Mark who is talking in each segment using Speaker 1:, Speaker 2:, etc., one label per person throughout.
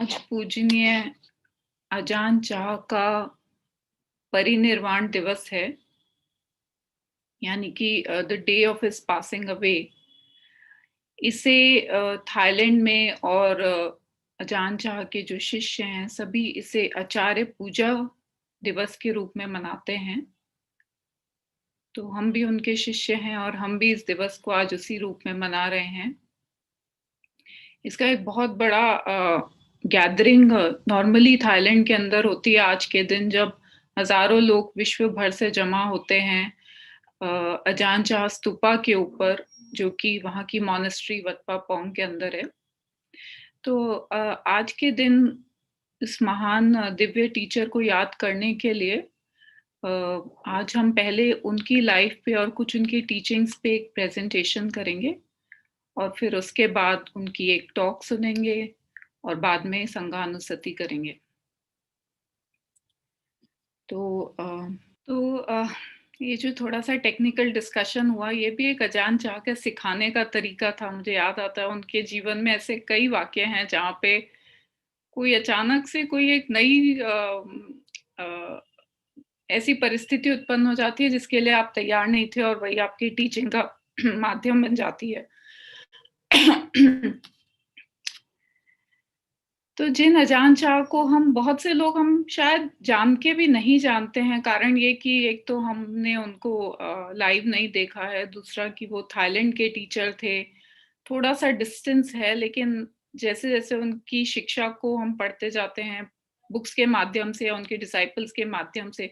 Speaker 1: आज पूजनीय अजान चाह का परिनिर्वाण दिवस है, यानी कि the day of his passing away. इसे थाईलैंड में और अजान चाह के जो शिष्य हैं सभी इसे आचार्य पूजा दिवस के रूप में मनाते हैं। तो हम भी उनके शिष्य हैं और हम भी इस दिवस को आज उसी रूप में मना रहे हैं। इसका एक बहुत बड़ा गैदरिंग नॉर्मली थाईलैंड के अंदर होती है आज के दिन, जब हजारों लोग विश्व भर से जमा होते हैं अजान चाह स्तूपा के ऊपर, जो कि वहाँ की मॉनेस्ट्री वतपा पोंग के अंदर है। तो आज के दिन इस महान दिव्य टीचर को याद करने के लिए आज हम पहले उनकी लाइफ पे और कुछ उनकी टीचिंग्स पे एक प्रेजेंटेशन करेंगे और फिर उसके बाद उनकी एक टॉक सुनेंगे और बाद में संगानुसति करेंगे। तो ये जो थोड़ा सा टेक्निकल डिस्कशन हुआ, ये भी एक अजान चाह के सिखाने का तरीका था। मुझे याद आता है उनके जीवन में ऐसे कई वाक्य हैं जहाँ पे कोई अचानक से कोई एक नई ऐसी परिस्थिति उत्पन्न हो जाती है जिसके लिए आप तैयार नहीं थे और वही आपकी टीचिंग का माध्यम बन जाती है। तो जिन अजान चाह को हम बहुत से लोग हम शायद जान के भी नहीं जानते हैं, कारण ये कि एक तो हमने उनको लाइव नहीं देखा है, दूसरा कि वो थाईलैंड के टीचर थे, थोड़ा सा डिस्टेंस है। लेकिन जैसे जैसे उनकी शिक्षा को हम पढ़ते जाते हैं बुक्स के माध्यम से या उनके डिसाइपल्स के माध्यम से,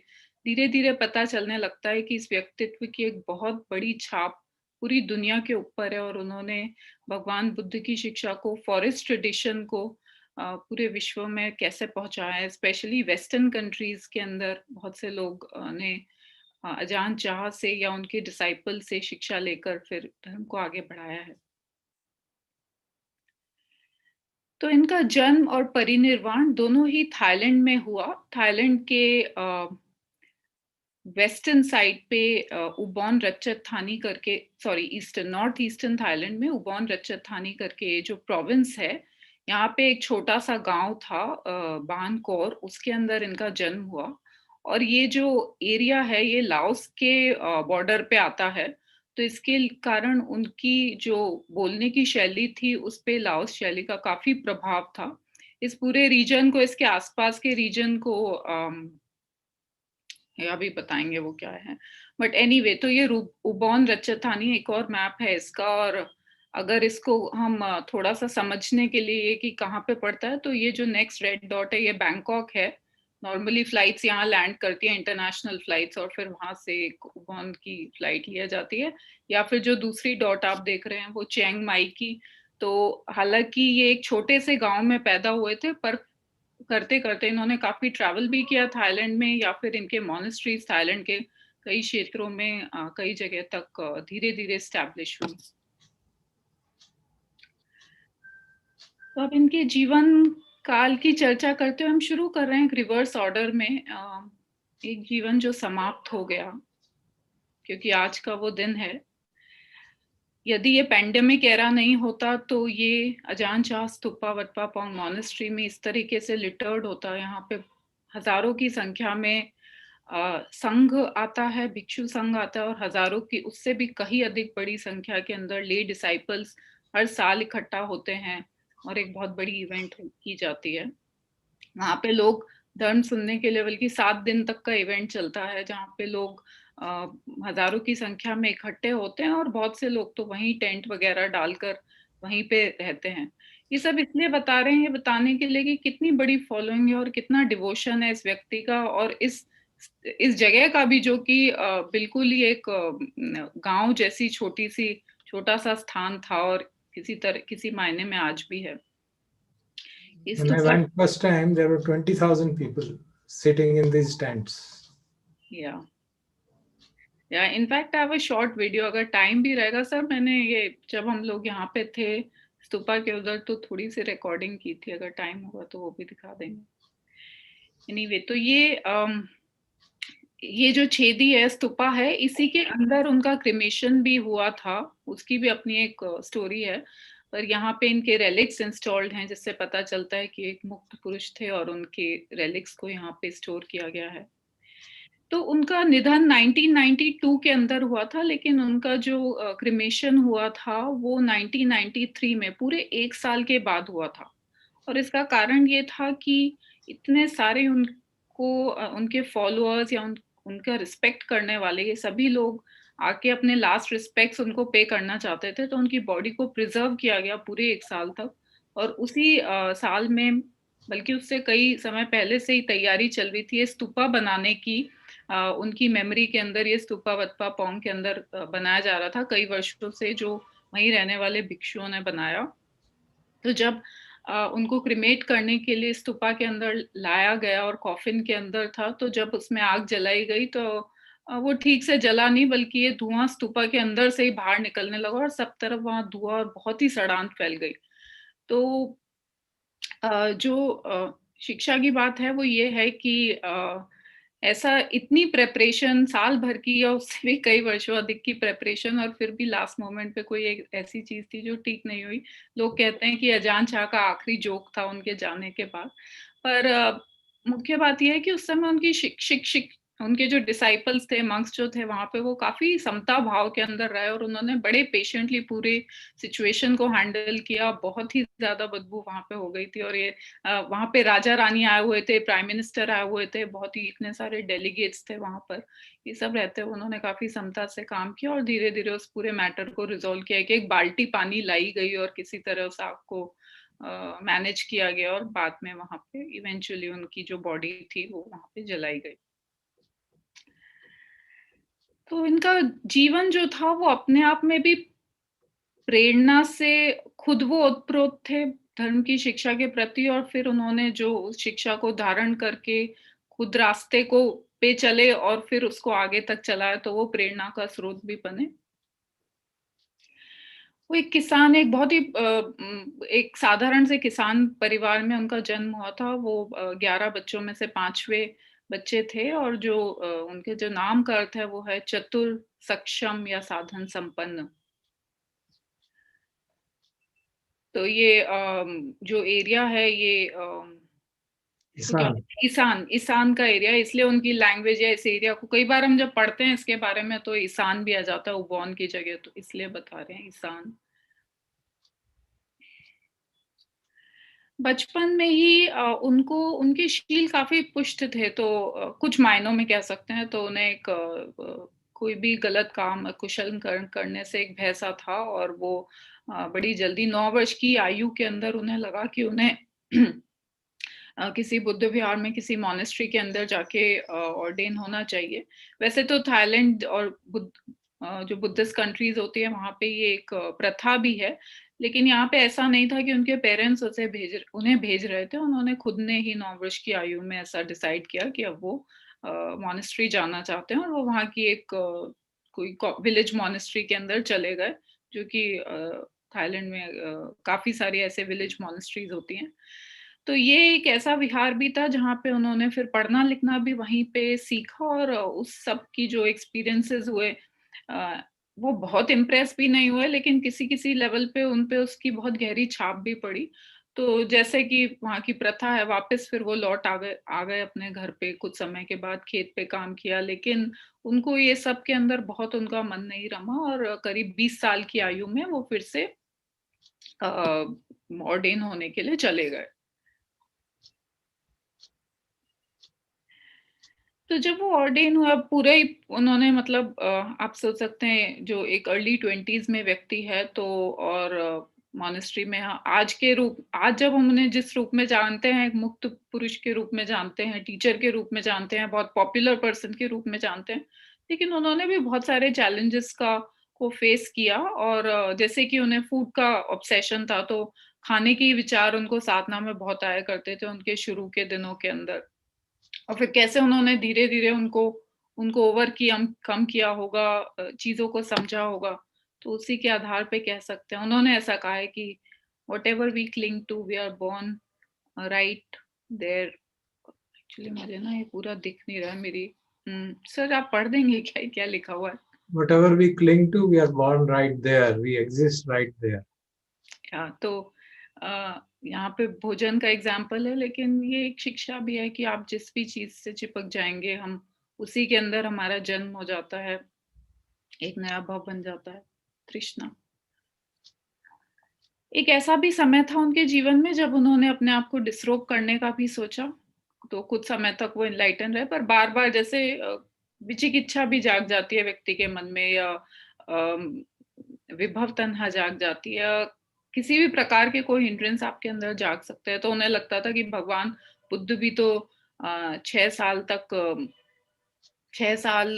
Speaker 1: धीरे धीरे पता चलने लगता है कि इस व्यक्तित्व की एक बहुत बड़ी छाप पूरी दुनिया के ऊपर है। और उन्होंने भगवान बुद्ध की शिक्षा को, फॉरेस्ट ट्रेडिशन को पूरे विश्व में कैसे पहुंचाया है। स्पेशली वेस्टर्न कंट्रीज के अंदर बहुत से लोग ने अजान चाह से या उनके डिसाइपल से शिक्षा लेकर फिर धर्म को आगे बढ़ाया है। तो इनका जन्म और परिनिर्वाण दोनों ही थाईलैंड में हुआ। थाईलैंड के वेस्टर्न साइड पे उबॉन रच्चत-थानी करके, sorry eastern, north eastern Thailand में उबॉन रच्चत-थानी करके जो प्रोविंस है, यहाँ पे एक छोटा सा गांव था बानकोर, उसके अंदर इनका जन्म हुआ। और ये जो एरिया है ये लाओस के बॉर्डर पे आता है, तो इसके कारण उनकी जो बोलने की शैली थी उस पे लाओस शैली का काफी प्रभाव था। इस पूरे रीजन को, इसके आसपास के रीजन को अभी बताएंगे वो क्या है। बट एनीवे, तो ये उबॉन रच्चतानी एक और मैप है इसका। और अगर इसको हम थोड़ा सा समझने के लिए कि कहाँ पे पड़ता है, तो ये जो नेक्स्ट रेड डॉट है ये बैंकॉक है। नॉर्मली फ्लाइट्स यहाँ लैंड करती है, इंटरनेशनल फ्लाइट्स, और फिर वहां से एक उबॉन की फ्लाइट लिया जाती है। या फिर जो दूसरी डॉट आप देख रहे हैं वो चियांग माई की। तो हालांकि ये एक छोटे से गांव में पैदा हुए थे, पर करते करते इन्होंने काफी ट्रैवल भी किया थाईलैंड में, या फिर इनके मॉनेस्ट्रीज थाईलैंड के कई क्षेत्रों में कई जगह तक धीरे धीरे स्टैब्लिश हुई। तो अब इनके जीवन काल की चर्चा करते हुए हम शुरू कर रहे हैं एक रिवर्स ऑर्डर में। एक जीवन जो समाप्त हो गया, क्योंकि आज का वो दिन है। यदि ये पैंडेमिक एरा नहीं होता तो ये अजान चाह स्तूपा वटपा पोंग मॉनेस्ट्री में इस तरीके से लिटर्ड होता। यहाँ पे हजारों की संख्या में संघ आता है, भिक्षु संघ आता है, और हजारों की उससे भी कहीं अधिक बड़ी संख्या के अंदर ले डिसाइपल्स हर साल इकट्ठा होते हैं और एक बहुत बड़ी इवेंट की जाती है। वहाँ पे लोग धर्म सुनने के लिए, बल्कि 7 दिन तक का इवेंट चलता है जहाँ पे लोग हजारों की संख्या में इकट्ठे होते हैं, और बहुत से लोग तो वहीं टेंट वगैरह डालकर वहीं पे रहते हैं। ये सब इसलिए बता रहे हैं, ये बताने के लिए कि कितनी बड़ी फॉलोइंग है और कितना डिवोशन है इस व्यक्ति का, और इस जगह का भी, जो कि बिल्कुल ही एक गांव जैसी छोटा सा स्थान था और किसी मायने में आज भी है।
Speaker 2: When I went first time, there were 20,000 people sitting in these tents.
Speaker 1: Yeah. In fact, I have a short video. अगर टाइम भी रहेगा सर, मैंने ये जब हम लोग यहाँ पे थे स्तूपा के उधर तो थोड़ी सी रिकॉर्डिंग की थी, अगर टाइम होगा तो वो भी दिखा देंगे। एनीवे, तो ये जो छेदी है स्तूपा है, इसी के अंदर उनका क्रिमेशन भी हुआ था, उसकी भी अपनी एक स्टोरी है। पर यहाँ पे इनके रेलिक्स इंस्टॉल्ड हैं, जिससे पता चलता है कि एक मुक्त पुरुष थे और उनके रेलिक्स को यहाँ पे स्टोर किया गया है। तो उनका निधन 1992 के अंदर हुआ था, लेकिन उनका जो क्रिमेशन हुआ था वो 1993 में पूरे 1 साल के बाद हुआ था। और इसका कारण ये था कि इतने सारे उनको उनके फॉलोअर्स या उनका रिस्पेक्ट करने वाले ये सभी लोग आके अपने लास्ट रिस्पेक्ट्स उनको पे करना चाहते थे, तो उनकी बॉडी को प्रिजर्व किया गया पूरे 1 साल तक। और उसी साल में, बल्कि उससे कई समय पहले से ही तैयारी चल रही थी स्तूपा बनाने की। उनकी मेमोरी के अंदर ये स्तूपा वत्पा पोंग के अंदर बनाया जा रहा था कई वर्षों से, जो वहीं रहने वाले भिक्षुओं ने बनाया। तो जब उनको क्रिमेट करने के लिए स्तूपा के अंदर लाया गया और कॉफिन के अंदर था, तो जब उसमें आग जलाई गई तो वो ठीक से जला नहीं, बल्कि ये धुआं स्तूपा के अंदर से ही बाहर निकलने लगा और सब तरफ वहां धुआं और बहुत ही सड़ांत फैल गई। तो जो शिक्षा की बात है वो ये है कि ऐसा इतनी प्रेपरेशन साल भर की या उससे भी कई वर्षों अधिक की प्रेपरेशन, और फिर भी लास्ट मोमेंट पे कोई एक ऐसी चीज थी जो ठीक नहीं हुई। लोग कहते हैं कि अजान शाह का आखिरी जोक था उनके जाने के बाद। पर मुख्य बात यह है कि उस समय उनकी उनके जो डिसाइपल्स थे, मंक्स जो थे वहां पे, वो काफी समता भाव के अंदर रहे और उन्होंने बड़े पेशेंटली पूरे सिचुएशन को हैंडल किया। बहुत ही ज्यादा बदबू वहां पे हो गई थी और ये वहां पे राजा रानी आए हुए थे, प्राइम मिनिस्टर आए हुए थे, बहुत ही इतने सारे डेलीगेट्स थे वहां पर। ये सब रहते हुए उन्होंने काफी समता से काम किया और धीरे धीरे उस पूरे मैटर को रिजोल्व किया कि एक बाल्टी पानी लाई गई और किसी तरह उस आग को मैनेज किया गया और बाद में वहां पे इवेंचुअली उनकी जो बॉडी थी वो वहां पे जलाई गई। तो इनका जीवन जो था वो अपने आप में भी प्रेरणा से, खुद वो ओतप्रोत थे धर्म की शिक्षा के प्रति, और फिर उन्होंने जो उस शिक्षा को धारण करके खुद रास्ते को पे चले और फिर उसको आगे तक चलाया, तो वो प्रेरणा का स्रोत भी बने। वो एक किसान, एक बहुत ही एक साधारण से किसान परिवार में उनका जन्म हुआ था। वो 11 बच्चों में से 5वें बच्चे थे और जो उनके जो नाम का अर्थ है वो है चतुर, सक्षम या साधन संपन्न। तो ये जो एरिया है ये ईशान का एरिया, इसलिए उनकी लैंग्वेज या इस एरिया को कई बार हम जब पढ़ते हैं इसके बारे में तो ईशान भी आ जाता है उबॉन की जगह, तो इसलिए बता रहे हैं ईशान। बचपन में ही उनको उनके शील काफी पुष्ट थे, तो कुछ मायनों में कह सकते हैं। तो उन्हें एक कोई भी गलत काम कुशल करने से एक भय सा था, और वो बड़ी जल्दी 9 वर्ष की आयु के अंदर उन्हें लगा कि उन्हें किसी बुद्ध विहार में किसी मॉनेस्ट्री के अंदर जाके ऑर्डेन होना चाहिए। वैसे तो थाईलैंड और जो बुद्धिस्ट कंट्रीज होती है वहां पे ये एक प्रथा भी है, लेकिन यहाँ पे ऐसा नहीं था कि उनके पेरेंट्स उन्हें भेज रहे थे। उन्होंने खुद ने ही 9 वर्ष की आयु में ऐसा डिसाइड किया कि अब वो मॉनेस्ट्री जाना चाहते हैं, और वो वहाँ की एक कोई विलेज मॉनेस्ट्री के अंदर चले गए, जो कि थाईलैंड में काफी सारी ऐसे विलेज मॉनेस्ट्रीज होती हैं। तो ये एक ऐसा विहार भी था जहाँ पे उन्होंने फिर पढ़ना लिखना भी वहीं पे सीखा, और उस सब की जो एक्सपीरियंसेस हुए वो बहुत इम्प्रेस भी नहीं हुए, लेकिन किसी किसी लेवल पे उन पे उसकी बहुत गहरी छाप भी पड़ी। तो जैसे कि वहाँ की प्रथा है, वापस फिर वो लौट आ गए अपने घर पे कुछ समय के बाद, खेत पे काम किया, लेकिन उनको ये सब के अंदर बहुत उनका मन नहीं रमा, और करीब 20 साल की आयु में वो फिर से ऑर्डेन होने के लिए चले गए। तो जब वो ऑर्डेन हुआ पूरे ही उन्होंने, मतलब आप सोच सकते हैं जो एक अर्ली 20s में व्यक्ति है, तो और मॉनेस्ट्री में आज जब हम उन्हें जिस रूप में जानते हैं, एक मुक्त पुरुष के रूप में जानते हैं, टीचर के रूप में जानते हैं, बहुत पॉपुलर पर्सन के रूप में जानते हैं, लेकिन उन्होंने भी बहुत सारे चैलेंजेस को फेस किया। और जैसे कि उन्हें फूड का ऑब्सेशन था, तो खाने के विचार उनको साधना में बहुत आया करते थे उनके शुरू के दिनों के अंदर, और फिर कैसे उन्होंने धीरे धीरे उनको कम किया होगा, चीजों को समझा होगा। तो उसी के आधार पे कह सकते हैं, उन्होंने ऐसा कहा है कि whatever we cling to we are born right there। Actually मुझे ना ये पूरा दिख नहीं रहा है मेरी। सर आप पढ़ देंगे क्या, क्या लिखा हुआ है?
Speaker 2: Whatever we cling to we are born right there, we exist right there।
Speaker 1: तो यहाँ पे भोजन का एग्जाम्पल है, लेकिन ये एक शिक्षा भी है कि आप जिस भी चीज से चिपक जाएंगे, हम उसी के अंदर हमारा जन्म हो जाता है, एक नया भाव बन जाता है, तृष्णा। एक ऐसा भी समय था उनके जीवन में जब उन्होंने अपने आप को डिसरोब करने का भी सोचा। तो कुछ समय तक वो इनलाइटन रहे, पर बार बार जैसे विचिकित्सा भी जाग जाती है व्यक्ति के मन में, या विभव तन्हा जाग जाती है, किसी भी प्रकार के कोई हिंड्रेंस आपके अंदर जाग सकते हैं। तो उन्हें लगता था कि भगवान बुद्ध भी तो 6 साल तक 6 साल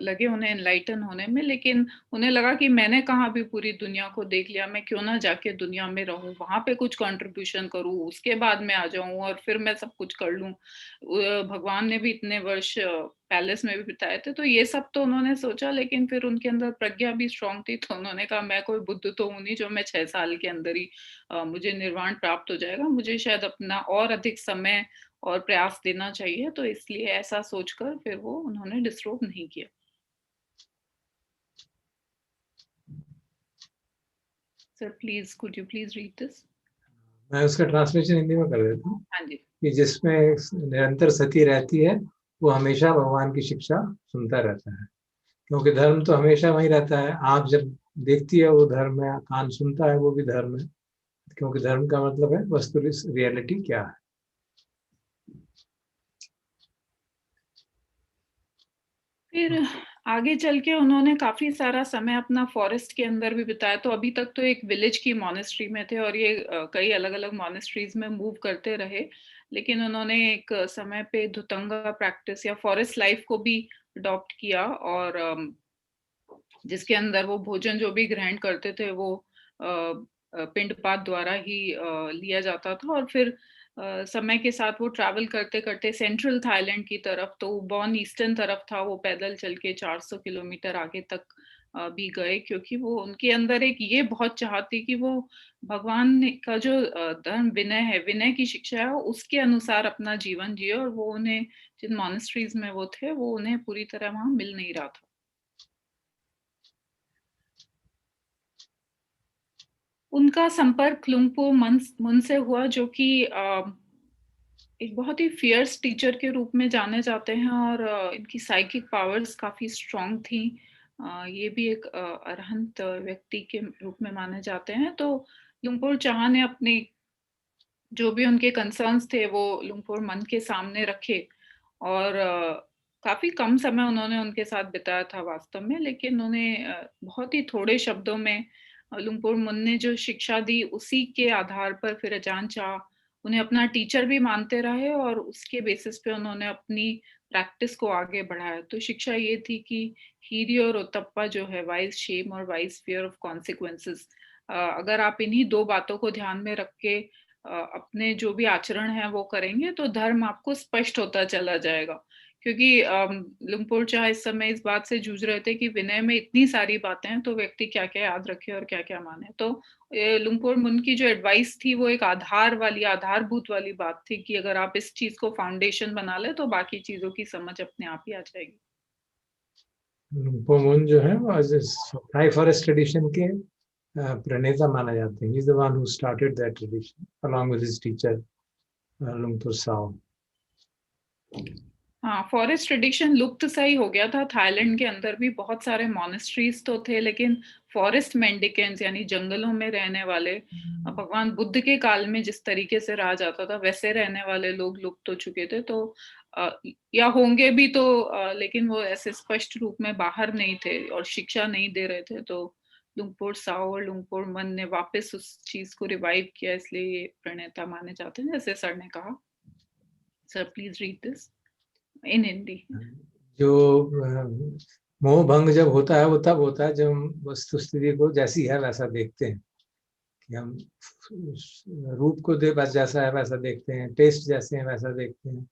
Speaker 1: लगे उन्हें एनलाइटन होने में, लेकिन उन्हें लगा कि मैंने कहाँ भी पूरी दुनिया को देख लिया, मैं क्यों ना जाके दुनिया में रहूं, वहां पे कुछ कंट्रीब्यूशन करूं, उसके बाद में आ जाऊं और फिर मैं सब कुछ कर लूं। भगवान ने भी इतने वर्ष पैलेस में भी बिताए थे, तो ये सब तो उन्होंने सोचा, लेकिन फिर उनके अंदर प्रज्ञा भी स्ट्रांग थी, तो उन्होंने कहा मैं कोई बुद्ध तो हूं नहीं जो मैं 6 साल के अंदर ही मुझे निर्वाण प्राप्त हो जाएगा, मुझे शायद अपना और अधिक समय और प्रयास देना चाहिए। तो इसलिए ऐसा सोचकर फिर वो उन्होंने डिसरोब नहीं किया। Sir please, could you please read this?
Speaker 2: मैं उसका ट्रांसलेशन हिंदी में कर देता हूँ।
Speaker 1: हाँ जी।
Speaker 2: कि जिसमें निरंतर सती रहती है वो हमेशा भगवान की शिक्षा सुनता रहता है, क्योंकि धर्म तो हमेशा वही रहता है। आंख जब देखती है वो धर्म है, कान सुनता है वो भी धर्म है, क्योंकि धर्म का मतलब है वस्तुनिष्ठ रियलिटी क्या है।
Speaker 1: फिर आगे चल के उन्होंने काफी सारा समय अपना फॉरेस्ट के अंदर भी बिताया। तो अभी तक तो एक विलेज की मॉनेस्ट्री में थे, और ये कई अलग अलग मॉनेस्ट्रीज में मूव करते रहे, लेकिन उन्होंने एक समय पे धुतंगा प्रैक्टिस या फॉरेस्ट लाइफ को भी अडॉप्ट किया, और जिसके अंदर वो भोजन जो भी ग्रहण करते थे वो पिंडपात द्वारा ही लिया जाता था। और फिर समय के साथ वो ट्रैवल करते करते सेंट्रल थाईलैंड की तरफ, तो बॉर्न ईस्टर्न तरफ था, वो पैदल चल के 400 किलोमीटर आगे तक भी गए, क्योंकि वो उनके अंदर एक ये बहुत चाह थी कि वो भगवान का जो धर्म विनय है, विनय की शिक्षा है, उसके अनुसार अपना जीवन जिए, और वो उन्हें जिन मॉनेस्ट्रीज में वो थे वो उन्हें पूरी तरह वहां मिल नहीं रहा था। उनका संपर्क लुंगपो मुन से हुआ, जो कि एक बहुत ही फियर्स टीचर के रूप में जाने जाते हैं, और इनकी साइकिक पावर्स काफी स्ट्रांग थी। ये भी एक अरहंत व्यक्ति के रूप में माने जाते हैं। तो लुंगपोर चाह ने अपने जो भी उनके कंसर्न्स थे वो लुंगपोर मन के सामने रखे, और काफी कम समय उन्होंने उनके साथ बिताया था वास्तव में, लेकिन उन्हें बहुत ही थोड़े शब्दों में लुंगपोर मुन ने जो शिक्षा दी उसी के आधार पर फिर अजान चाह उन्हें अपना टीचर भी मानते रहे, और उसके बेसिस पे उन्होंने अपनी प्रैक्टिस को आगे बढ़ाया। तो शिक्षा ये थी कि हीरी और ओतप्पा जो है, वाइज शेम और वाइज फियर ऑफ कॉन्सिक्वेंसेस, अगर आप इन्हीं दो बातों को ध्यान में रख के अपने जो भी आचरण है वो करेंगे, तो धर्म आपको स्पष्ट होता चला जाएगा। क्योंकि लुंगपोर चाह इस समय इस बात से जूझ रहे थे कि विनय में इतनी सारी बातें हैं, तो व्यक्ति क्या क्या याद रखे और क्या क्या माने। तो लुंगपोर मुन की जो एडवाइस थी वो एक आधारभूत वाली बात थी, कि अगर आप इस चीज को फाउंडेशन बना ले तो बाकी चीजों की समझ अपने आप ही आ जाएगी।
Speaker 2: मुन जो है वो थाई फॉरेस्ट ट्रेडिशन के प्रणेता माना जाते हैं। He is the one who started that tradition along with his teacher Luang Por Sao.
Speaker 1: हाँ, फॉरेस्ट ट्रेडिशन लुप्त सा ही हो गया था। थाईलैंड के अंदर भी बहुत सारे मॉनेस्ट्रीज तो थे, लेकिन फॉरेस्ट मेंडिकेंट्स यानी जंगलों में रहने वाले, भगवान बुद्ध के काल में जिस तरीके से रहा जाता था वैसे रहने वाले लोग लुप्त हो चुके थे। तो या होंगे भी तो लेकिन वो ऐसे स्पष्ट रूप में बाहर नहीं थे और शिक्षा नहीं दे रहे थे। तो लुंगपोर साओ और लुंगपोर मन ने वापस उस चीज को रिवाइव किया, इसलिए ये प्रणेता माने जाते हैं, जैसे सर ने कहा। Sir please read this in Hindi.
Speaker 2: जो मोह भंग जब होता है वो तब होता है जब हम वस्तु स्थिति को जैसी है वैसा देखते हैं, कि हम रूप को दे बस जैसा है वैसा देखते हैं, टेस्ट जैसे हैं वैसा देखते हैं।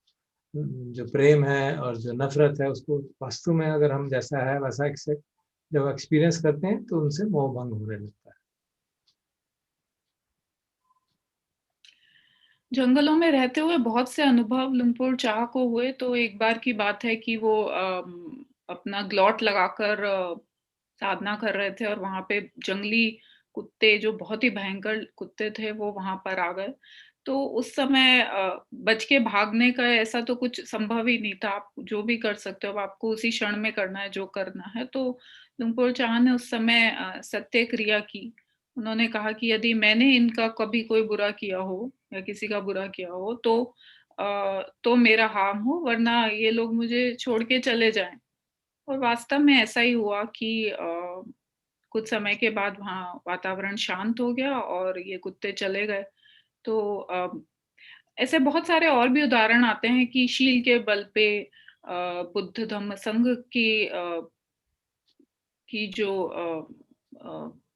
Speaker 2: जो प्रेम है और जो नफरत है उसको वास्तव में अगर हम जैसा है वैसा एक्सेप्ट जब एक्सपीरियंस करते हैं तो उनसे मोह भंग होने लगता है।
Speaker 1: जंगलों में रहते हुए बहुत से अनुभव लुंगपोर चाह को हुए। तो एक बार की बात है कि वो अपना ग्लॉट लगाकर साधना कर रहे थे, और वहां पे जंगली कुत्ते जो बहुत ही भयंकर कुत्ते थे वो वहां पर आ गए। तो उस समय बच के भागने का ऐसा तो कुछ संभव ही नहीं था। आप जो भी कर सकते हो, आपको उसी क्षण में करना है जो करना है। तो लुंगपोर चाह ने उस समय सत्य क्रिया की। उन्होंने कहा कि यदि मैंने इनका कभी कोई बुरा किया हो या किसी का बुरा किया हो तो मेरा हार्म हो, वरना ये लोग मुझे छोड़ के चले जाएं। और वास्तव में ऐसा ही हुआ कि कुछ समय के बाद वहाँ वातावरण शांत हो गया और ये कुत्ते चले गए। तो ऐसे बहुत सारे और भी उदाहरण आते हैं कि शील के बल पे बुद्ध धम्म संघ की जो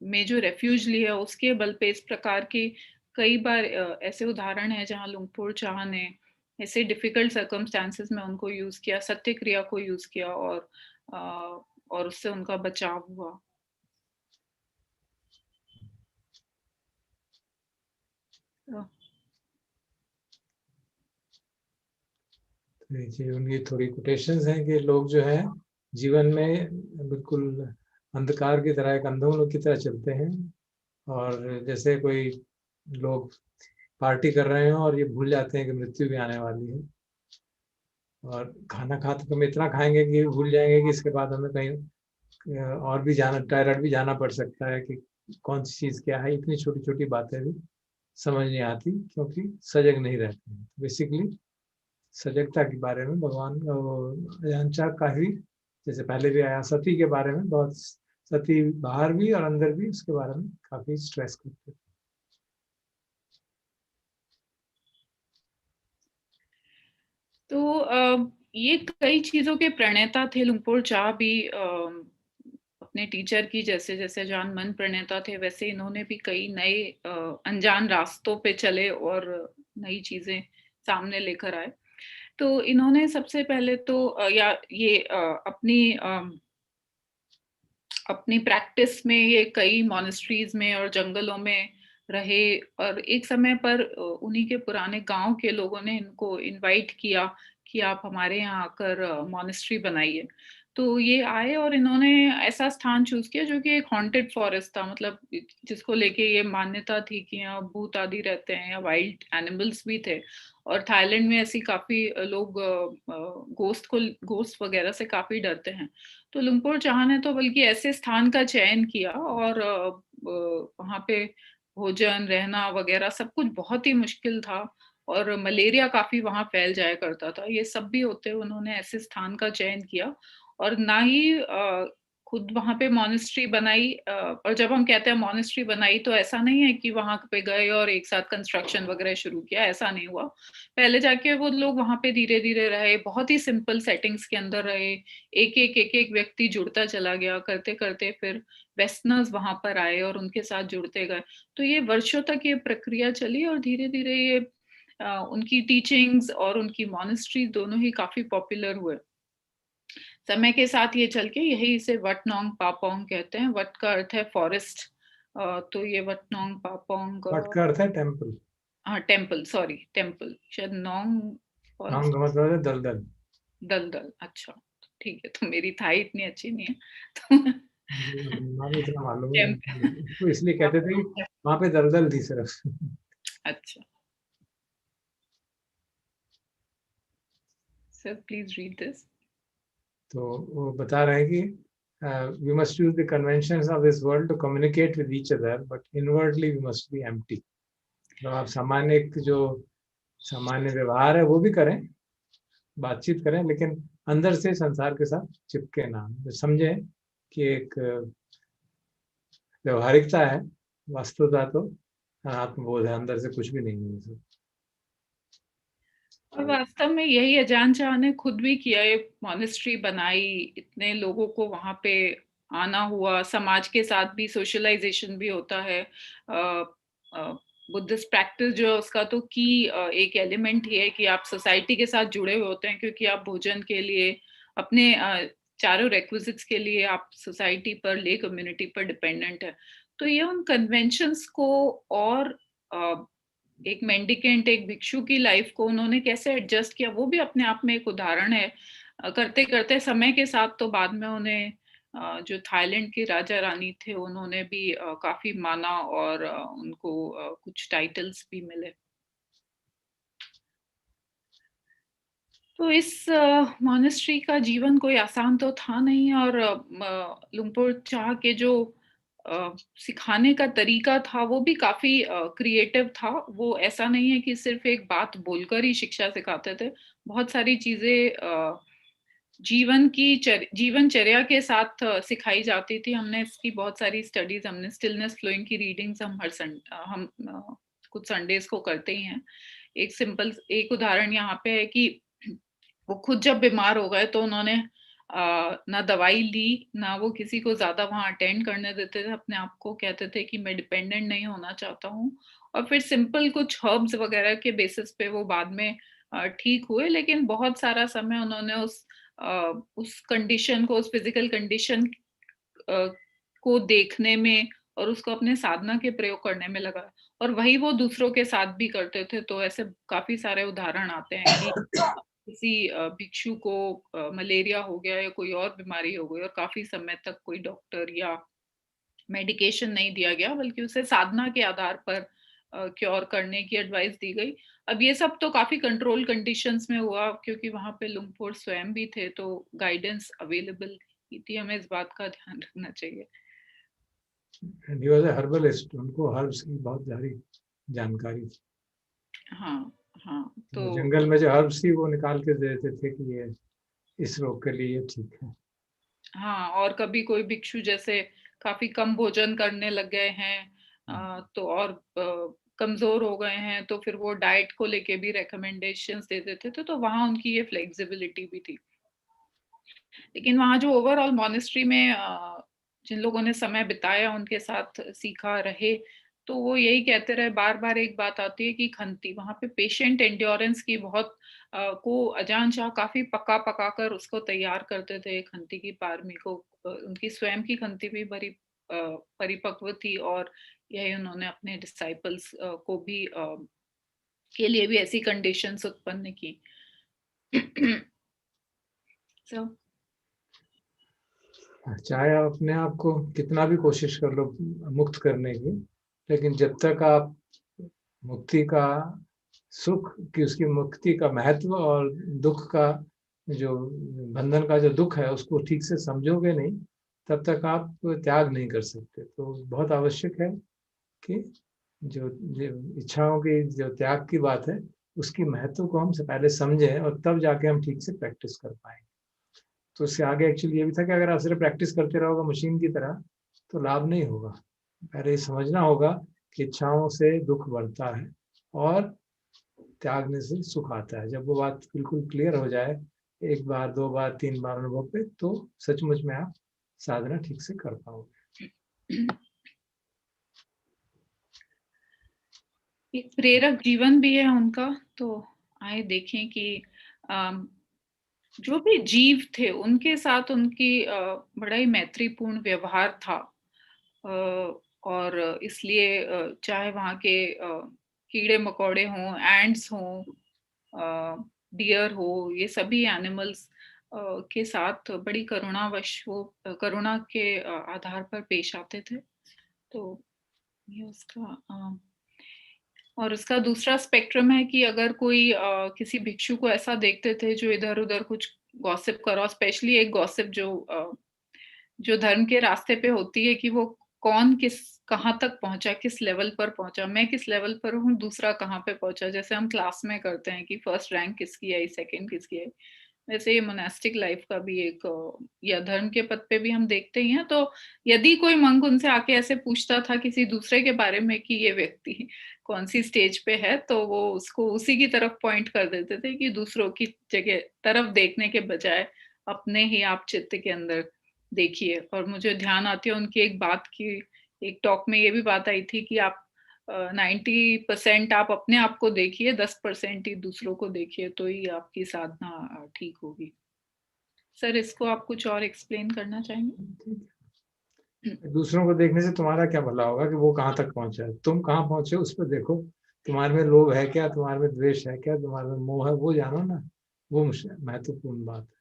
Speaker 1: में जो रेफ्यूज ली है उसके बल पे इस प्रकार के कई बार ऐसे उदाहरण हैं जहाँ लुंगपोर चाह ने ऐसे डिफिकल्ट सर्कमस्टांसेस में उनको यूज किया, सत्य क्रिया को यूज किया अ, और उससे उनका बचाव हुआ।
Speaker 2: देखिए उनकी थोड़ी कोटेशंस हैं कि लोग जो है जीवन में बिल्कुल अंधकार की तरह, एक अंधों की तरह चलते हैं। और जैसे कोई लोग पार्टी कर रहे हो और ये भूल जाते हैं कि मृत्यु भी आने वाली है, और खाना खाते तो हम इतना खाएंगे कि भूल जाएंगे कि इसके बाद हमें कहीं और भी जाना, टॉयलेट भी जाना पड़ सकता है कि कौन सी चीज क्या है। इतनी छोटी छोटी बातें भी समझ नहीं आती क्योंकि सजग नहीं रहते हैं। बेसिकली सजगता के बारे में भगवान अजान चाह काफी, जैसे पहले भी आया, सती के बारे में बहुत, सती बाहर भी और अंदर भी उसके बारे में काफी स्ट्रेस करते थे।
Speaker 1: तो ये कई चीजों के प्रणेता थे। लुंगपोर चाह भी अपने टीचर की जैसे जैसे जान मन प्रणेता थे, वैसे इन्होंने भी कई नए अनजान रास्तों पे चले और नई चीजें सामने लेकर आए। तो इन्होंने सबसे पहले तो या ये अपनी प्रैक्टिस में ये कई मॉनेस्ट्रीज में और जंगलों में रहे। और एक समय पर उन्हीं के पुराने गांव के लोगों ने इनको इनवाइट किया कि आप हमारे यहाँ आकर मॉनेस्ट्री बनाइए। तो ये आए और इन्होंने ऐसा स्थान चूज किया जो कि एक हॉन्टेड फॉरेस्ट था, मतलब जिसको लेके ये मान्यता थी कि यहाँ भूत आदि रहते हैं या वाइल्ड एनिमल्स भी थे। और थाईलैंड में ऐसी काफी लोग गोस्ट वगैरह से काफी डरते हैं। तो लुंगपोर चाह ने तो बल्कि ऐसे स्थान का चयन किया और वहां पे भोजन रहना वगैरह सब कुछ बहुत ही मुश्किल था और मलेरिया काफी वहां फैल जाया करता था। ये सब भी होते हुए उन्होंने ऐसे स्थान का चयन किया और ना ही खुद वहां पे मॉनेस्ट्री बनाई। और जब हम कहते हैं मॉनेस्ट्री बनाई तो ऐसा नहीं है कि वहां पे गए और एक साथ कंस्ट्रक्शन वगैरह शुरू किया, ऐसा नहीं हुआ। पहले जाके वो लोग वहां पे धीरे धीरे रहे, बहुत ही सिंपल सेटिंग्स के अंदर रहे। एक एक व्यक्ति जुड़ता चला गया, करते करते फिर वेस्टर्नर्स वहां पर आए और उनके साथ जुड़ते गए। तो ये वर्षों तक ये प्रक्रिया चली और धीरे धीरे ये उनकी टीचिंग्स और उनकी मॉनेस्ट्री दोनों ही काफी पॉपुलर हुए। समय के साथ ये चल के यही इसे वट नॉन्ग पापोंग कहते हैं। वट का अर्थ है फॉरेस्ट, तो ये वट नॉन्ग पापोंग।
Speaker 2: वट का अर्थ है टेम्पल।
Speaker 1: हाँ टेम्पल, सॉरी टेम्पल, शायद नॉन्ग
Speaker 2: नाम
Speaker 1: फॉरेस्ट।
Speaker 2: का मतलब है दलदल।
Speaker 1: दलदल, अच्छा ठीक है, तो मेरी थाई इतनी अच्छी नहीं है तो
Speaker 2: नाम इतना मालूम
Speaker 1: टेम्पल।
Speaker 2: है, इसको इसलिए कहते थे कि वहां पे दलदल थी सिर्फ।
Speaker 1: अच्छा, सर प्लीज रीड दिस।
Speaker 2: तो वो बता रहे हैं कि we must use the conventions of this world to communicate with each other, but inwardly we must be empty। तो आप सामान्य जो सामान्य व्यवहार है वो भी करें, बातचीत करें, लेकिन अंदर से संसार के साथ चिपके ना। समझे कि एक व्यवहारिकता है, वास्तवता तो आत्मबोध है, अंदर से कुछ भी नहीं है।
Speaker 1: और वास्तव में यही अजान चाह ने खुद भी किया, ये मॉनेस्ट्री बनाई, इतने लोगों को वहां पे आना हुआ, समाज के साथ भी सोशलाइजेशन भी होता है। बुद्धिस्ट प्रैक्टिस जो है उसका तो की एक एलिमेंट ही है कि आप सोसाइटी के साथ जुड़े हुए होते हैं, क्योंकि आप भोजन के लिए अपने चारों रेक्विजिट्स के लिए आप सोसाइटी पर, ले कम्युनिटी पर डिपेंडेंट है। तो ये उन कन्वेंशंस को और एक मेंडिकेंट, एक भिक्षु की लाइफ को उन्होंने कैसे एडजस्ट किया वो भी अपने आप में एक उदाहरण है। करते करते समय के साथ तो बाद में उन्हें जो थाईलैंड के राजा रानी थे उन्होंने भी काफी माना और उनको कुछ टाइटल्स भी मिले। तो इस मॉनेस्ट्री का जीवन कोई आसान तो था नहीं, और लुंगपोर चाह के जो सिखाने का तरीका था वो भी काफी क्रिएटिव था। वो ऐसा नहीं है कि सिर्फ एक बात बोलकर ही शिक्षा सिखाते थे, बहुत सारी चीजें जीवनचर्या के साथ सिखाई जाती थी। हमने इसकी बहुत सारी स्टडीज, हमने स्टिलनेस फ्लोइंग की रीडिंग्स हम कुछ संडेज को करते ही हैं। एक उदाहरण यहाँ पे है कि वो खुद जब बीमार हो गए तो उन्होंने ना दवाई ली, ना वो किसी को ज्यादा वहां अटेंड करने देते थे। अपने आप को कहते थे कि मैं डिपेंडेंट नहीं होना चाहता हूँ, और फिर सिंपल कुछ हर्ब्स वगैरह के बेसिस पे वो बाद में ठीक हुए। लेकिन बहुत सारा समय उन्होंने उस कंडीशन को, उस फिजिकल कंडीशन को देखने में और उसको अपने साधना के प्रयोग करने में लगा, और वही वो दूसरों के साथ भी करते थे। तो ऐसे काफी सारे उदाहरण आते हैं कि किसी भिक्षु को मलेरिया हो गया या कोई और बीमारी हो गई और काफी समय तक कोई डॉक्टर या मेडिकेशन नहीं दिया गया, बल्कि उसे साधना के आधार पर क्योर करने की एडवाइस दी गई। अब ये सब तो काफी कंट्रोल कंडीशंस में हुआ, क्योंकि वहां पे लुंगपोर स्वयं भी थे, तो गाइडेंस अवेलेबल थी। हमें इस बात का ध्यान रखना चाहिए।
Speaker 2: And he was a herbalist, उनको हर्ब्स की बहुत सारी जानकारी थी।
Speaker 1: हाँ हाँ। तो
Speaker 2: जंगल में जो हर्ब्स थी वो निकाल के दे देते थे कि ये इस रोग के लिए ठीक है।
Speaker 1: हाँ, और कभी कोई भिक्षु जैसे काफी कम भोजन करने लग गए हैं तो और कमजोर हो गए हैं, तो फिर वो डाइट को लेके भी रिकमेंडेशंस दे देते थे। तो वहां उनकी ये फ्लेक्सिबिलिटी भी थी। लेकिन वहां जो ओवरऑल मॉनेस्ट्री में जिन लोगों ने समय बिताया, उनके साथ सीखा रहे, तो वो यही कहते रहे, बार बार एक बात आती है कि खंती, वहां पे पेशेंट एंड्योरेंस की बहुत को अजान शाह काफी पका पका कर उसको तैयार करते थे, खंती की पारमी को। उनकी स्वयं की खंती भी बड़ी परिपक्व थी, और यही उन्होंने अपने डिसाइपल्स को भी के लिए भी ऐसी कंडीशंस उत्पन्न की। so,
Speaker 2: चाहे आप अपने आप को कितना भी कोशिश कर लो मुक्त करने की, लेकिन जब तक आप मुक्ति का सुख की, उसकी मुक्ति का महत्व और दुख का जो बंधन का जो दुख है उसको ठीक से समझोगे नहीं, तब तक आप त्याग नहीं कर सकते। तो बहुत आवश्यक है कि जो इच्छाओं की जो त्याग की बात है उसकी महत्व को हम से पहले समझें, और तब जाके हम ठीक से प्रैक्टिस कर पाएंगे। तो उससे आगे एक्चुअली ये भी था कि अगर आप सिर्फ प्रैक्टिस करते रहोगे मशीन की तरह तो लाभ नहीं होगा। पहले ये समझना होगा कि इच्छाओं से दुख बढ़ता है और त्यागने से सुख आता है। जब वो बात बिल्कुल क्लियर हो जाए, एक बार, दो बार, तीन बार अनुभव पे, तो सचमुच में आप साधना ठीक से कर पाओगे।
Speaker 1: एक प्रेरक जीवन भी है उनका। तो आए देखें कि जो भी जीव थे उनके साथ उनकी बड़ा ही मैत्रीपूर्ण व्यवहार था। और इसलिए चाहे वहाँ के कीड़े मकोड़े हों, एंड्स हों, डियर हो, ये सभी एनिमल्स के साथ बड़ी करुणावश वो करुणा के आधार पर पेश आते थे। तो ये उसका और उसका दूसरा स्पेक्ट्रम है कि अगर कोई किसी भिक्षु को ऐसा देखते थे जो इधर उधर कुछ गॉसिप करो, स्पेशली एक गॉसिप जो धर्म के रास्ते पे होती है, कि वो कौन किस कहाँ तक पहुंचा, किस लेवल पर पहुंचा, मैं किस लेवल पर हूँ, दूसरा कहाँ पे पहुंचा। जैसे हम क्लास में करते हैं कि फर्स्ट रैंक किसकी आई, सेकंड किसकी आई, वैसे ये मोनास्टिक लाइफ का भी एक या धर्म के पद पे भी हम देखते ही हैं। तो यदि कोई मंक उनसे आके ऐसे पूछता था किसी दूसरे के बारे में कि ये व्यक्ति कौन सी स्टेज पे है, तो वो उसको उसी की तरफ पॉइंट कर देते थे कि दूसरों की जगह तरफ देखने के बजाय अपने ही आप चित्त के अंदर देखिए। और मुझे ध्यान आती है उनकी एक बात की, एक टॉक में ये भी बात आई थी कि आप 90% आप अपने आप को देखिए, 10% ही दूसरों को देखिए, तो ही आपकी साधना ठीक होगी। सर, इसको आप कुछ और एक्सप्लेन करना चाहेंगे?
Speaker 2: दूसरों को देखने से तुम्हारा क्या भला होगा कि वो कहाँ तक पहुंचा है, तुम कहाँ पहुंचे उस पर देखो। तुम्हारे में लोभ है क्या, तुम्हारे में द्वेष है क्या, तुम्हारे में मोह है, वो जानो ना। वो महत्वपूर्ण बात है।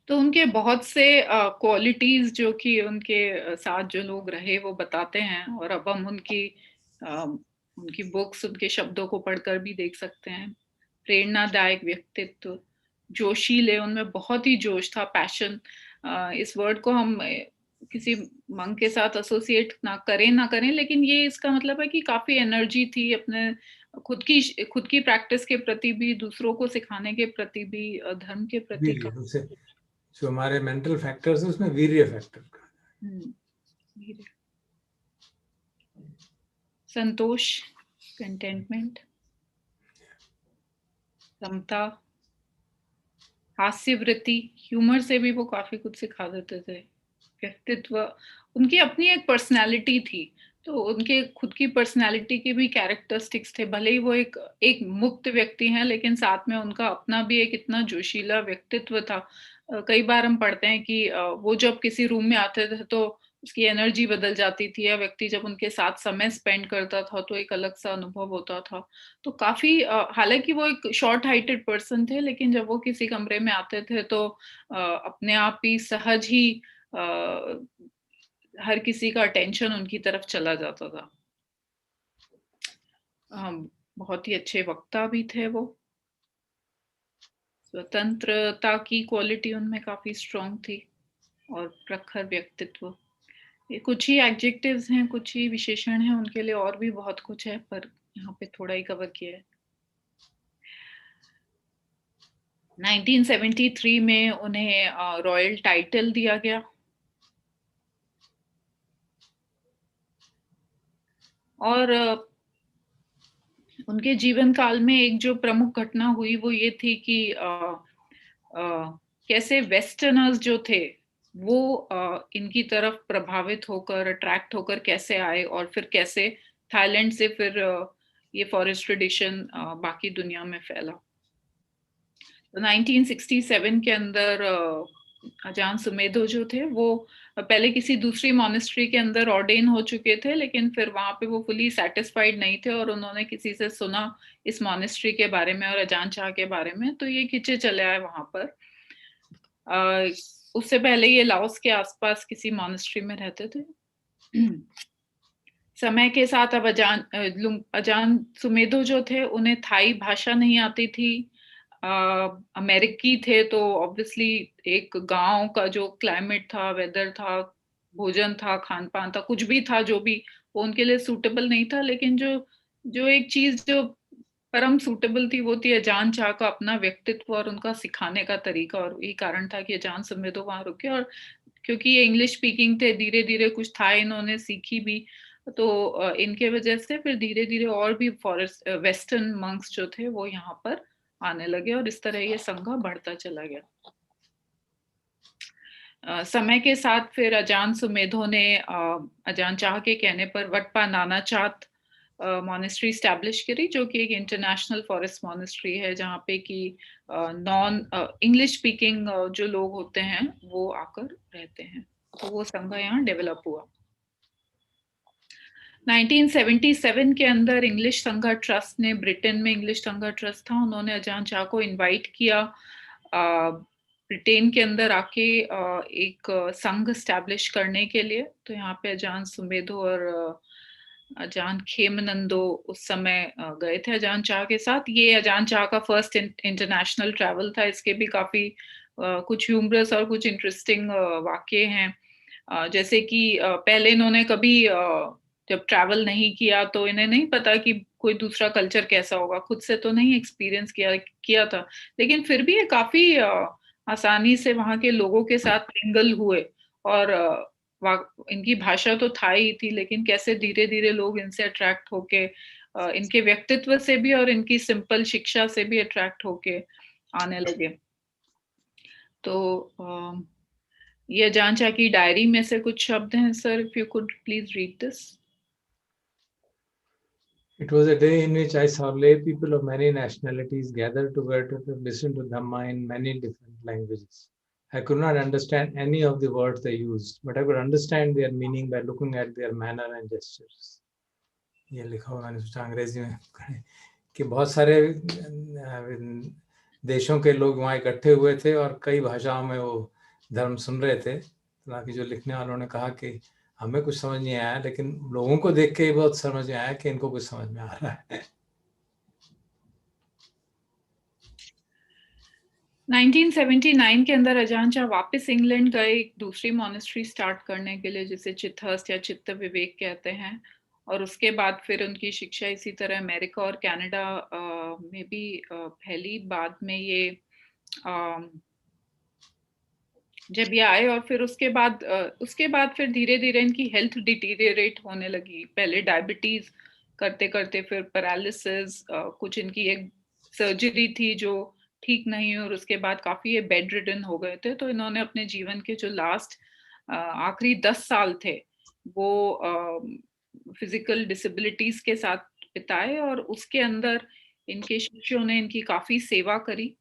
Speaker 1: तो उनके बहुत से क्वालिटीज जो कि उनके साथ जो लोग रहे वो बताते हैं, और अब हम उनकी बुक्स, उनके शब्दों को पढ़कर भी देख सकते हैं। प्रेरणादायक व्यक्तित्व, जोशीले, उनमें बहुत ही जोश था, पैशन। इस वर्ड को हम किसी मंक के साथ एसोसिएट ना करें, लेकिन ये इसका मतलब है कि काफी एनर्जी थी अपने खुद की प्रैक्टिस के प्रति भी, दूसरों को सिखाने के प्रति भी, धर्म के प्रति
Speaker 2: वीर्य,
Speaker 1: का।
Speaker 2: उनसे जो हमारे मेंटल फैक्टर्स है उसमें वीर्य फैक्टर का।
Speaker 1: धीरे, संतोष, कंटेंटमेंट, समता, हास्य वृत्ति, ह्यूमर से भी वो काफी कुछ सिखा देते थे। व्यक्तित्व, उनकी अपनी एक पर्सनालिटी थी, तो उनके खुद की पर्सनालिटी के भी कैरेक्टरिस्टिक्स थे। भले ही वो एक मुक्त व्यक्ति हैं, लेकिन साथ में उनका अपना भी एक इतना जोशीला व्यक्तित्व था। कई बार हम पढ़ते हैं कि वो जब किसी रूम में आते थे तो उसकी एनर्जी बदल जाती थी, या व्यक्ति जब उनके साथ समय स्पेंड करता था तो एक अलग सा अनुभव होता था। तो काफी हालांकि वो एक शॉर्ट हाइटेड पर्सन थे, लेकिन जब वो किसी कमरे में आते थे तो अपने आप ही सहज ही हर किसी का अटेंशन उनकी तरफ चला जाता था। बहुत ही अच्छे वक्ता भी थे वो। स्वतंत्रता की क्वालिटी उनमें काफी स्ट्रांग थी, और प्रखर व्यक्तित्व। ये कुछ ही एडजेक्टिव्स हैं, कुछ ही विशेषण हैं, उनके लिए और भी बहुत कुछ है, पर यहाँ पे थोड़ा ही कवर किया है। 1973 में उन्हें रॉयल टाइटल दिया गया, और उनके जीवन काल में एक जो प्रमुख घटना हुई वो ये थी कि कैसे वेस्टर्नर्स जो थे वो इनकी तरफ प्रभावित होकर, अट्रैक्ट होकर कैसे आए, और फिर कैसे थाईलैंड से फिर ये फॉरेस्ट ट्रेडिशन बाकी दुनिया में फैला। तो 1967 के अंदर अजान सुमेधो जो थे वो पहले किसी दूसरी मॉनेस्ट्री के अंदर ऑर्डेन हो चुके थे, लेकिन फिर वहां पे वो फुली सेटिस्फाइड नहीं थे, और उन्होंने किसी से सुना इस मॉनेस्ट्री के बारे में और अजान चाह के बारे में, तो ये खिंचे चले आए वहां पर। उससे पहले ये लाओस के आसपास किसी मॉनेस्ट्री में रहते थे। समय के साथ अब अजान सुमेधो जो थे उन्हें थाई भाषा नहीं आती थी। अमेरिकी थे, तो ऑब्वियसली एक गांव का जो क्लाइमेट था, वेदर था, भोजन था, खान पान था, कुछ भी था जो भी, वो उनके लिए सूटेबल नहीं था। लेकिन जो जो एक चीज जो परम सूटेबल थी वो थी अजान चाह का अपना व्यक्तित्व और उनका सिखाने का तरीका, और यही कारण था कि अजान सुमेधो वहां रुके। और क्योंकि ये इंग्लिश स्पीकिंग थे, धीरे धीरे कुछ था इन्होंने सीखी भी, तो इनके वजह से फिर धीरे धीरे और भी फॉरेस्ट वेस्टर्न मंक्स जो थे वो यहाँ पर आने लगे, और इस तरह ये संघ बढ़ता चला गया। समय के साथ फिर अजान सुमेधो ने अजान चाह के कहने पर वटपा नानाचात मॉनेस्ट्री स्टैब्लिश करी, जो कि एक इंटरनेशनल फॉरेस्ट मॉनेस्ट्री है, जहाँ पे कि नॉन इंग्लिश स्पीकिंग जो लोग होते हैं वो आकर रहते हैं। तो वो संघ यहाँ डेवलप हुआ। 1977 के अंदर इंग्लिश संघ ट्रस्ट ने, ब्रिटेन में इंग्लिश संघ ट्रस्ट था, उन्होंने अजान चाह को इनवाइट किया ब्रिटेन के अंदर आके एक संघ स्टैब्लिश करने के लिए। तो यहाँ पे अजान सुमेधो और अजान खेमनंदो उस समय गए थे अजान चाह के साथ। ये अजान चाह का फर्स्ट इंटरनेशनल ट्रैवल था। इसके भी काफी कुछ ह्यूमरस और कुछ इंटरेस्टिंग वाक्य हैं। जैसे कि पहले इन्होंने कभी जब ट्रैवल नहीं किया तो इन्हें नहीं पता कि कोई दूसरा कल्चर कैसा होगा, खुद से तो नहीं एक्सपीरियंस किया था, लेकिन फिर भी ये काफी आसानी से वहां के लोगों के साथ मिंगल हुए, और इनकी भाषा तो था ही थी, लेकिन कैसे धीरे धीरे लोग इनसे अट्रैक्ट होके, इनके व्यक्तित्व से भी और इनकी सिंपल शिक्षा से भी अट्रैक्ट होके आने लगे। तो ये अजान चाह की डायरी में से कुछ शब्द हैं sir, if you could please read this.
Speaker 2: It was a day in which I saw lay people of many nationalities gathered together to listen to Dhamma in many different languages. I could not understand any of the words they used, but I could understand their meaning by looking at their manner and gestures. ये लिखा हुआ मैंने सोचा अंग्रेजी में कि बहुत सारे देशों के लोग वहाँ इकट्ठे हुए थे और कई भाषाओं में वो धर्म सुन रहे थे, हालांकि जो लिखने वालों ने कहा कि हमें कुछ समझ नहीं आया, लेकिन लोगों को देख के बहुत समझ में आया कि इनको कुछ समझ में आ रहा है।
Speaker 1: 1979 के अंदर अजान चाह वापस इंग्लैंड गए एक दूसरी मॉनेस्ट्री स्टार्ट करने के लिए, जिसे चित्तहस्त या चित्त विवेक कहते हैं, और उसके बाद फिर उनकी शिक्षा इसी तरह अमेरिका और कनाडा में भी फैली। बाद में ये जब ये आए, और फिर उसके बाद फिर धीरे धीरे इनकी हेल्थ डिटीरियरेट होने लगी। पहले डायबिटीज करते करते फिर पैरालिसिस, कुछ इनकी एक सर्जरी थी जो ठीक नहीं, और उसके बाद काफी ये बेड रिडन हो गए थे। तो इन्होंने अपने जीवन के जो लास्ट आखिरी 10 साल थे वो फिजिकल डिसेबिलिटीज के साथ बिताए, और उसके अंदर इनके शिष्यों ने इनकी काफी सेवा करी।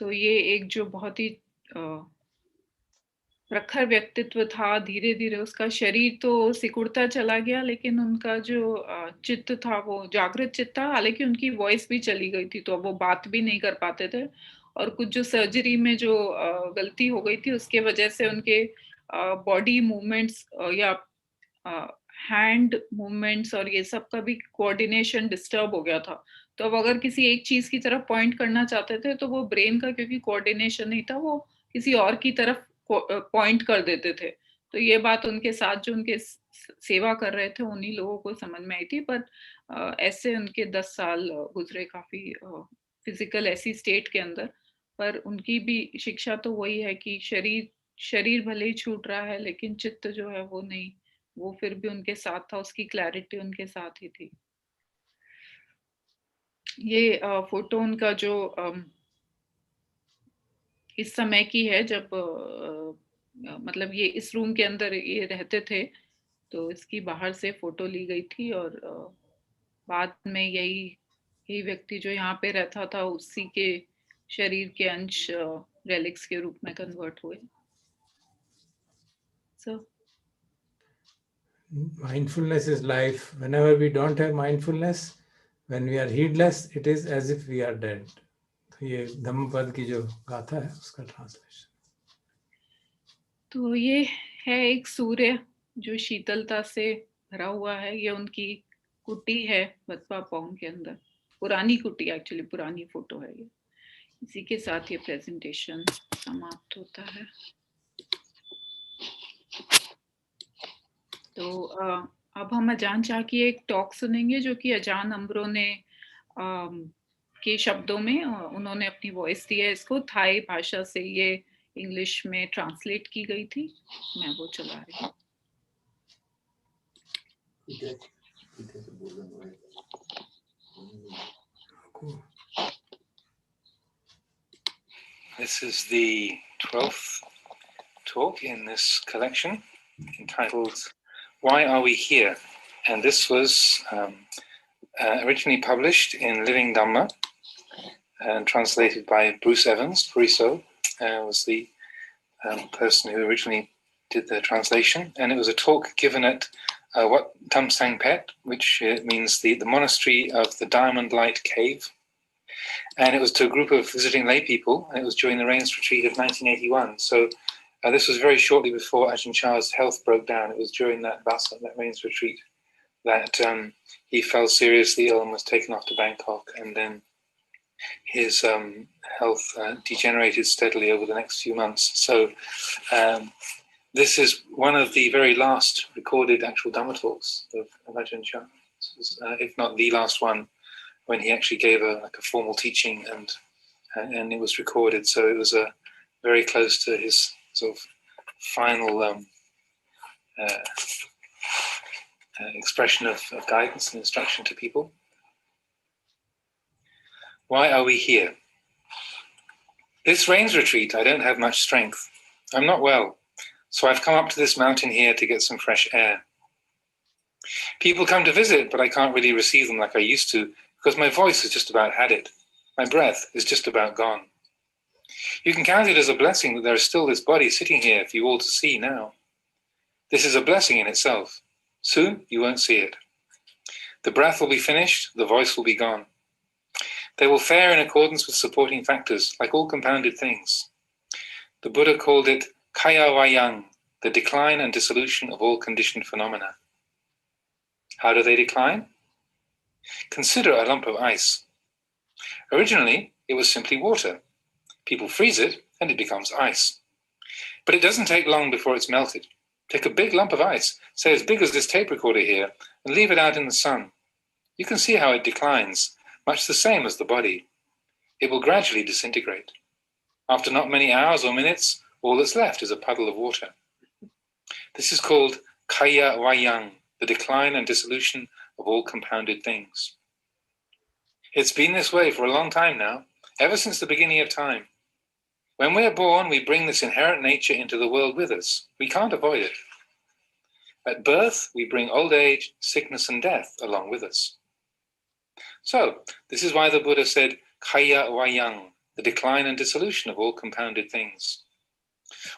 Speaker 1: तो ये एक जो बहुत ही प्रखर व्यक्तित्व था। धीरे धीरे उसका शरीर तो सिकुड़ता चला गया, लेकिन उनका जो चित्त था वो जागृत चित्त था। हालांकि उनकी वॉइस भी चली गई थी, तो अब वो बात भी नहीं कर पाते थे, और कुछ जो सर्जरी में जो गलती हो गई थी उसके वजह से उनके बॉडी मूवमेंट्स या हैंड मूवमेंट्स और ये सब का भी कोऑर्डिनेशन डिस्टर्ब हो गया था। तो अब अगर किसी एक चीज की तरफ पॉइंट करना चाहते थे तो वो ब्रेन का, क्योंकि कोऑर्डिनेशन नहीं था, वो किसी और की तरफ पॉइंट कर देते थे। तो ये बात उनके साथ जो उनके सेवा कर रहे थे उन्हीं लोगों को समझ में आई थी। पर ऐसे उनके 10 साल गुजरे काफी फिजिकल ऐसी स्टेट के अंदर। पर उनकी भी शिक्षा तो वही है कि शरीर भले ही छूट रहा है, लेकिन चित्त जो है वो नहीं, वो फिर भी उनके साथ था, उसकी क्लैरिटी उनके साथ ही थी। ये फोटो उनका जो इस समय की है, जब मतलब ये इस रूम के अंदर ये रहते थे, तो इसकी बाहर से फोटो ली गई थी, और बाद में यही व्यक्ति जो यहाँ पे रहता था उसी के शरीर के अंश रेलिक्स के रूप में कन्वर्ट हुए। So
Speaker 2: mindfulness is life. Whenever we don't have mindfulness, when we are heedless, it is as if we are dead. तो ये धम्मपद की जो गाथा है उसका ट्रांसलेशन।
Speaker 1: तो ये है एक सूर्य जो शीतलता से भरा हुआ है। ये उनकी कुटी है बतवा पौंग के अंदर, पुरानी कुटी, एक्चुअली पुरानी फोटो है ये। इसी के साथ ये प्रेजेंटेशन समाप्त होता है। तो अब हम अजान चाह की एक टॉक सुनेंगे जो कि अजान अम्ब्रो ने के शब्दों में उन्होंने अपनी वॉइस दी है। इसको थाई भाषा से ये इंग्लिश में ट्रांसलेट की गई थी। मैं वो चला रही हूँ।
Speaker 3: This is the 12th talk in this collection entitled Why Are We Here? And this was originally published in Living Dhamma and translated by Bruce Evans. Bruce was the person who originally did the translation, and it was a talk given at Wat Tam Sang Pet, which means the monastery of the Diamond Light Cave. And it was to a group of visiting lay people, and it was during the Rains Retreat of 1981. So this was very shortly before Ajahn Chah's health broke down. It was during that Vasa, that Rains Retreat, that he fell seriously ill and was taken off to Bangkok, and then his health degenerated steadily over the next few months. So this is one of the very last recorded actual Dhamma talks of Ajahn Chah. This was, if not the last one, when he actually gave a formal teaching, and it was recorded. So it was very close to his sort of final expression of guidance and instruction to people. Why are we here? This rains retreat, I don't have much strength. I'm not well, so I've come up to this mountain here to get some fresh air. People come to visit, but I can't really receive them like I used to, because my voice has just about had it. My breath is just about gone. You can count it as a blessing that there is still this body sitting here for you all to see now. This is a blessing in itself. Soon you won't see it. The breath will be finished, the voice will be gone. They will fare in accordance with supporting factors, like all compounded things. The Buddha called it kaya vayang, the decline and dissolution of all conditioned phenomena. How do they decline? Consider a lump of ice. Originally, it was simply water. People freeze it and it becomes ice. But it doesn't take long before it's melted. Take a big lump of ice, say as big as this tape recorder here, and leave it out in the sun. You can see how it declines, much the same as the body. It will gradually disintegrate. After not many hours or minutes, all that's left is a puddle of water. This is called kaya vayang, the decline and dissolution of all compounded things. It's been this way for a long time now, ever since the beginning of time. When we are born, we bring this inherent nature into the world with us. We can't avoid it. At birth, we bring old age, sickness, and death along with us. So, this is why the Buddha said, kaya vayang, the decline and dissolution of all compounded things.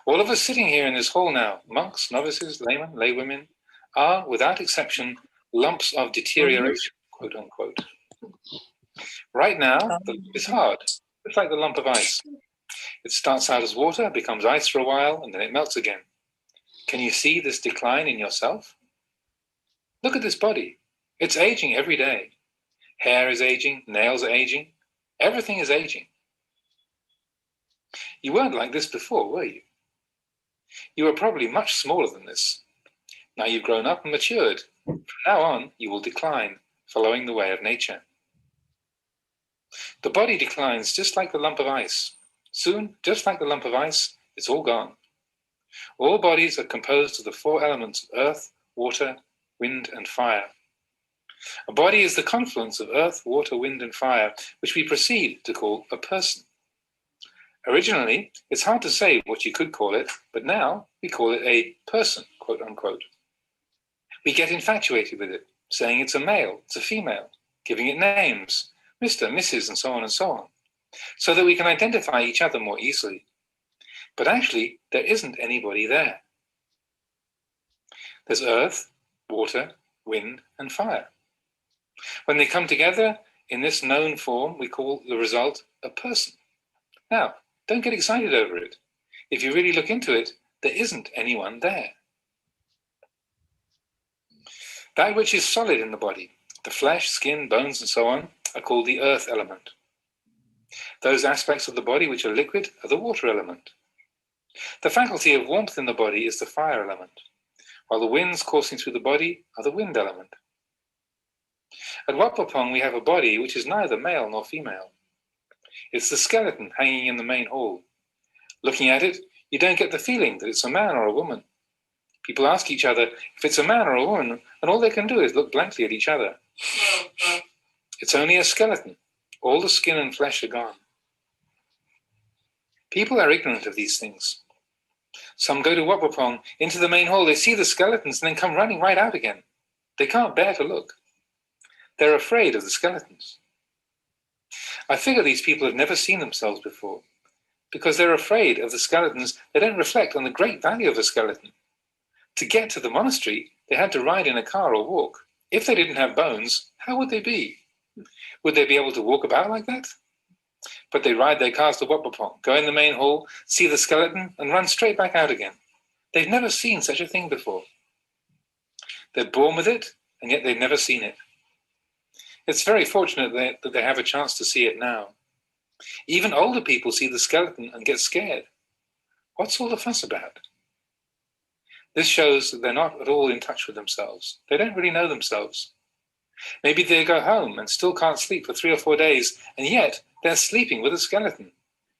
Speaker 3: All of us sitting here in this hall now, monks, novices, laymen, laywomen, are, without exception, lumps of deterioration, quote unquote. Right now, the lump is hard, just like the lump of ice. It starts out as water, becomes ice for a while, and then it melts again. Can you see this decline in yourself? Look at this body. It's aging every day. Hair is aging, nails are aging, everything is aging. You weren't like this before, were you? You were probably much smaller than this. Now you've grown up and matured. From now on, you will decline, following the way of nature. The body declines just like the lump of ice. Soon, just like the lump of ice, it's all gone. All bodies are composed of the four elements of earth, water, wind, and fire. A body is the confluence of earth, water, wind, and fire, which we proceed to call a person. Originally, it's hard to say what you could call it, but now we call it a person, quote unquote. We get infatuated with it, saying it's a male, it's a female, giving it names, Mr., Mrs., and so on, so that we can identify each other more easily. But actually, there isn't anybody there. There's earth, water, wind, and fire. When they come together in this known form, we call the result a person. Now, don't get excited over it. If you really look into it, there isn't anyone there. That which is solid in the body, the flesh, skin, bones, and so on, are called the earth element. Those aspects of the body which are liquid are the water element. The faculty of warmth in the body is the fire element, while the winds coursing through the body are the wind element. At Wat Pah Pong, we have a body which is neither male nor female. It's the skeleton hanging in the main hall. Looking at it, you don't get the feeling that it's a man or a woman. People ask each other if it's a man or a woman, and all they can do is look blankly at each other. It's only a skeleton. All the skin and flesh are gone. People are ignorant of these things. Some go to Wat Pah Pong, into the main hall, they see the skeletons and then come running right out again. They can't bear to look. They're afraid of the skeletons. I figure these people have never seen themselves before. Because they're afraid of the skeletons, they don't reflect on the great value of a skeleton. To get to the monastery, they had to ride in a car or walk. If they didn't have bones, how would they be? Would they be able to walk about like that? But they ride their cars to Wat Pah Pong, go in the main hall, see the skeleton, and run straight back out again. They've never seen such a thing before. They're born with it, and yet they've never seen it. It's very fortunate that they have a chance to see it now. Even older people see the skeleton and get scared. What's all the fuss about? This shows that they're not at all in touch with themselves. They don't really know themselves. Maybe they go home and still can't sleep for 3 or 4 days, and yet they're sleeping with a skeleton.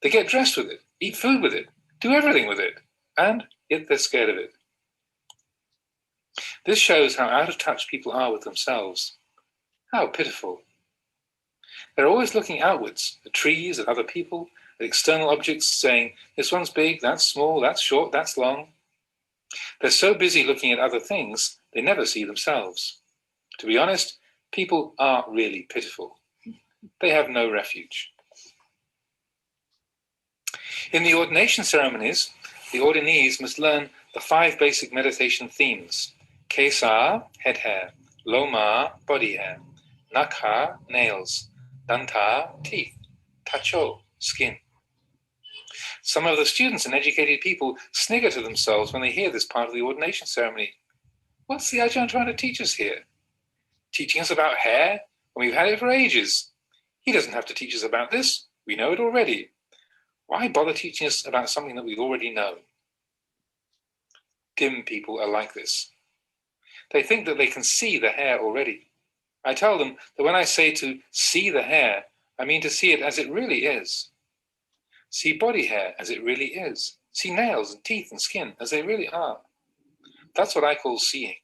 Speaker 3: They get dressed with it, eat food with it, do everything with it, and yet they're scared of it. This shows how out of touch people are with themselves. How pitiful. They're always looking outwards, at trees, at other people, at external objects, saying, this one's big, that's small, that's short, that's long. They're so busy looking at other things, they never see themselves. To be honest, people are really pitiful. They have no refuge. In the ordination ceremonies, the ordinees must learn the 5 basic meditation themes: Kesa, head hair; Loma, body hair; Nakha, nails; Danta, teeth. Tacho, skin. Some of the students and educated people snigger to themselves when they hear this part of the ordination ceremony. What's the Ajahn trying to teach us here? Teaching us about hair? When we've had it for ages. He doesn't have to teach us about this. We know it already. Why bother teaching us about something that we already know? Dim people are like this. They think that they can see the hair already. I tell them that when I say to see the hair, I mean to see it as it really is. See body hair as it really is. See nails and teeth and skin as they really are. That's what I call seeing.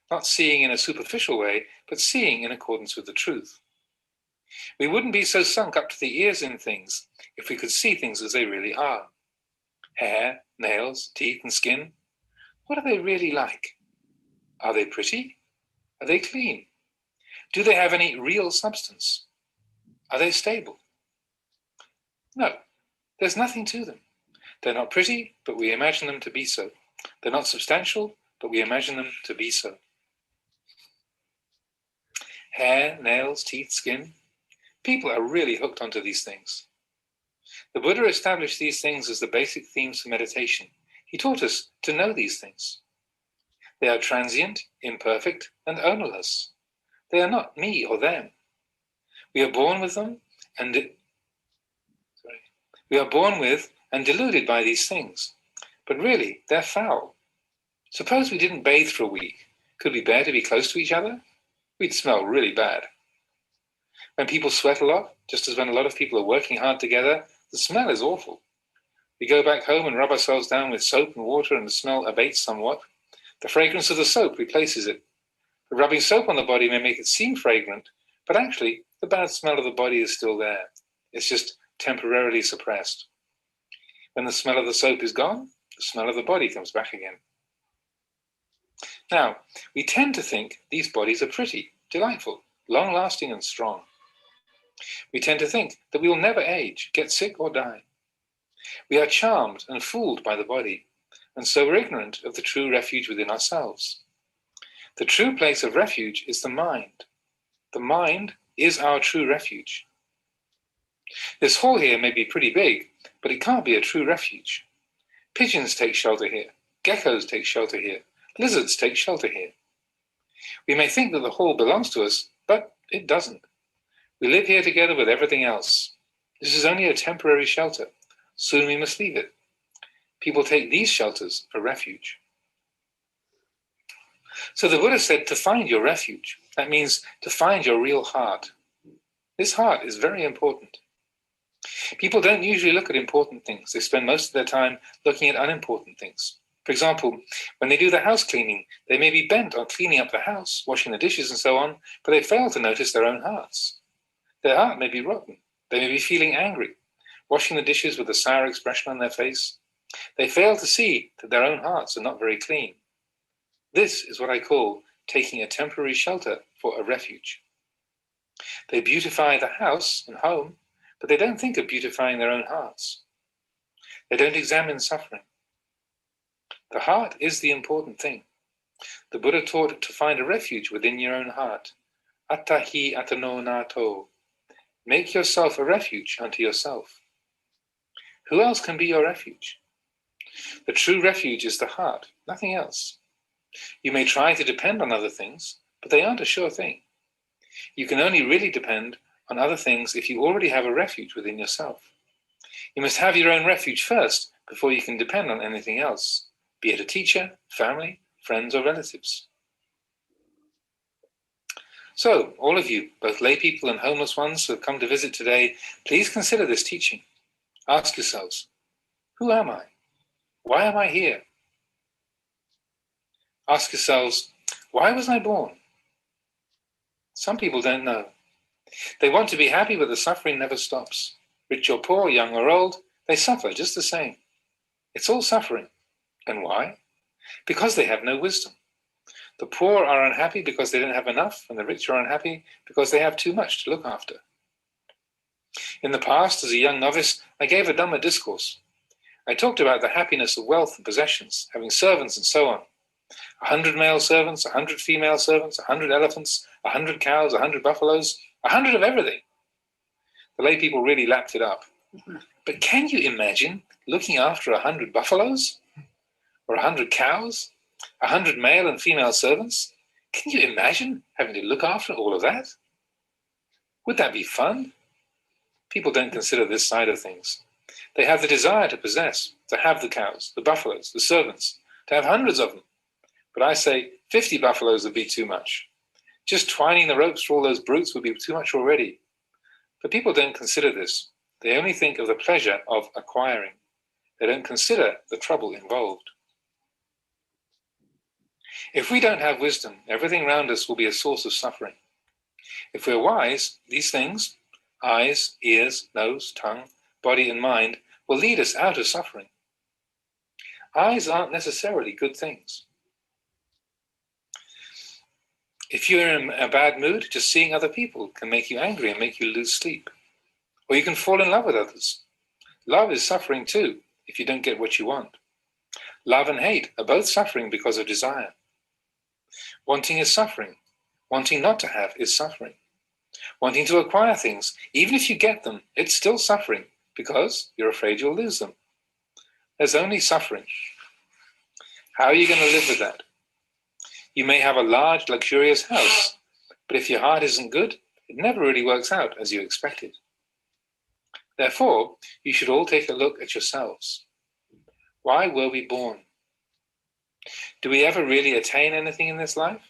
Speaker 3: Not seeing in a superficial way, but seeing in accordance with the truth. We wouldn't be so sunk up to the ears in things if we could see things as they really are. Hair, nails, teeth, and skin. What are they really like? Are they pretty? Are they clean? Do they have any real substance? Are they stable? No, there's nothing to them. They're not pretty, but we imagine them to be so. They're not substantial, but we imagine them to be so. Hair, nails, teeth, skin. People are really hooked onto these things. The Buddha established these things as the basic themes for meditation. He taught us to know these things. They are transient, imperfect, and ownerless. They are not me or them. We are born with them and deluded by these things. But really, they're foul. Suppose we didn't bathe for a week. Could we bear to be close to each other? We'd smell really bad. When people sweat a lot, just as when a lot of people are working hard together, the smell is awful. We go back home and rub ourselves down with soap and water and the smell abates somewhat. The fragrance of the soap replaces it. The rubbing soap on the body may make it seem fragrant, but actually the bad smell of the body is still there. It's just temporarily suppressed. When the smell of the soap is gone, the smell of the body comes back again. Now, we tend to think these bodies are pretty, delightful, long-lasting and strong. We tend to think that we will never age, get sick or die. We are charmed and fooled by the body, and so we're ignorant of the true refuge within ourselves. The true place of refuge is the mind. The mind is our true refuge. This hall here may be pretty big, but it can't be a true refuge. Pigeons take shelter here. Geckos take shelter here. Lizards take shelter here. We may think that the hall belongs to us, but it doesn't. We live here together with everything else. This is only a temporary shelter. Soon we must leave it. People take these shelters for refuge. So the Buddha said to find your refuge. That means to find your real heart. This heart is very important. People don't usually look at important things. They spend most of their time looking at unimportant things. For example, when they do the house cleaning, they may be bent on cleaning up the house, washing the dishes and so on, but they fail to notice their own hearts. Their heart may be rotten. They may be feeling angry, washing the dishes with a sour expression on their face. They fail to see that their own hearts are not very clean. This is what I call taking a temporary shelter for a refuge. They beautify the house and home, but they don't think of beautifying their own hearts. They don't examine suffering. The heart is the important thing. The Buddha taught to find a refuge within your own heart. Attahi atano nato. Make yourself a refuge unto yourself. Who else can be your refuge? The true refuge is the heart, nothing else. You may try to depend on other things, but they aren't a sure thing. You can only really depend on other things if you already have a refuge within yourself. You must have your own refuge first before you can depend on anything else, be it a teacher, family, friends, or relatives. So, all of you, both lay people and homeless ones who have come to visit today, please consider this teaching. Ask yourselves, who am I? Why am I here? Ask yourselves, why was I born? Some people don't know. They want to be happy, but the suffering never stops. Rich or poor, young or old, they suffer just the same. It's all suffering. And why? Because they have no wisdom. The poor are unhappy because they don't have enough, and the rich are unhappy because they have too much to look after. In the past, as a young novice, I gave a Dhamma discourse. I talked about the happiness of wealth and possessions, having servants and so on. 100 male servants, 100 female servants, 100 elephants, 100 cows, 100 buffaloes, 100 of everything. The lay people really lapped it up. But can you imagine looking after 100 buffaloes? Or 100 cows? 100 male and female servants? Can you imagine having to look after all of that? Would that be fun? People don't consider this side of things. They have the desire to possess, to have the cows, the buffaloes, the servants, to have hundreds of them. But I say 50 buffaloes would be too much. Just twining the ropes for all those brutes would be too much already. But people don't consider this. They only think of the pleasure of acquiring. They don't consider the trouble involved. If we don't have wisdom, everything around us will be a source of suffering. If we're wise, these things, eyes, ears, nose, tongue, body and mind, will lead us out of suffering. Eyes aren't necessarily good things. If you're in a bad mood, just seeing other people can make you angry and make you lose sleep. Or you can fall in love with others. Love is suffering too, if you don't get what you want. Love and hate are both suffering because of desire. Wanting is suffering. Wanting not to have is suffering. Wanting to acquire things, even if you get them, it's still suffering because you're afraid you'll lose them. There's only suffering. How are you going to live with that? You may have a large, luxurious house, but if your heart isn't good, it never really works out as you expected. Therefore, you should all take a look at yourselves. Why were we born? Do we ever really attain anything in this life?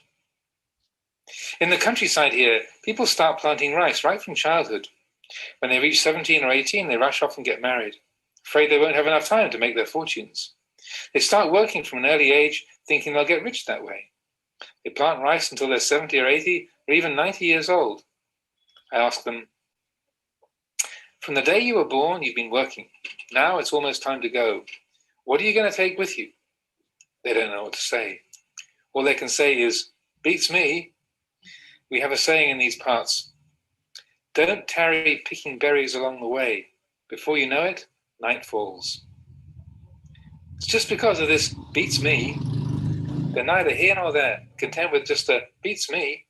Speaker 3: In the countryside here, people start planting rice right from childhood. When they reach 17 or 18, they rush off and get married, afraid they won't have enough time to make their fortunes. They start working from an early age, thinking they'll get rich that way. They plant rice until they're 70 or 80 or even 90 years old. I ask them, from the day you were born, you've been working. Now it's almost time to go. What are you going to take with you? They don't know what to say. All they can say is, beats me. We have a saying in these parts, don't tarry picking berries along the way. Before you know it, night falls. It's just because of this beats me. They're neither here nor there, content with just a beats me,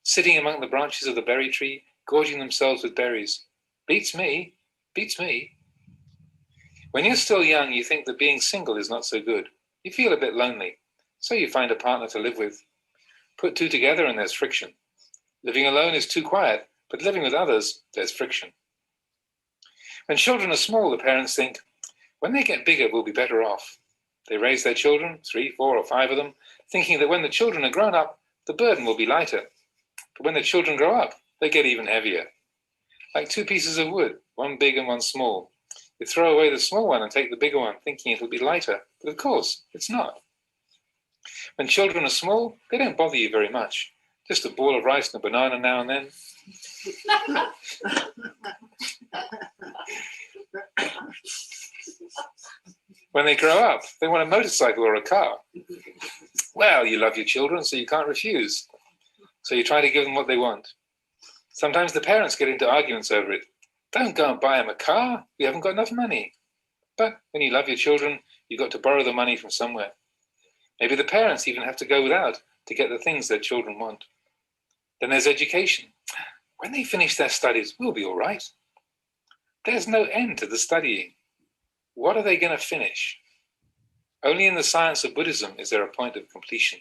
Speaker 3: sitting among the branches of the berry tree, gorging themselves with berries. Beats me, beats me. When you're still young, you think that being single is not so good. You feel a bit lonely, so you find a partner to live with. Put two together and there's friction. Living alone is too quiet, but living with others, there's friction. When children are small, the parents think, when they get bigger, we'll be better off. They raise their children, 3, 4, or 5 of them, thinking that when the children are grown up, the burden will be lighter. But when the children grow up, they get even heavier. Like 2 pieces of wood, one big and one small. You throw away the small one and take the bigger one, thinking it'll be lighter. But of course, it's not. When children are small, they don't bother you very much. Just a ball of rice and a banana now and then. When they grow up, they want a motorcycle or a car. Well, you love your children, so you can't refuse. So you try to give them what they want. Sometimes the parents get into arguments over it. Don't go and buy them a car. We haven't got enough money. But when you love your children, you've got to borrow the money from somewhere. Maybe the parents even have to go without to get the things their children want. Then there's education. When they finish their studies, we'll be all right. There's no end to the studying. What are they going to finish? Only in the science of Buddhism is there a point of completion.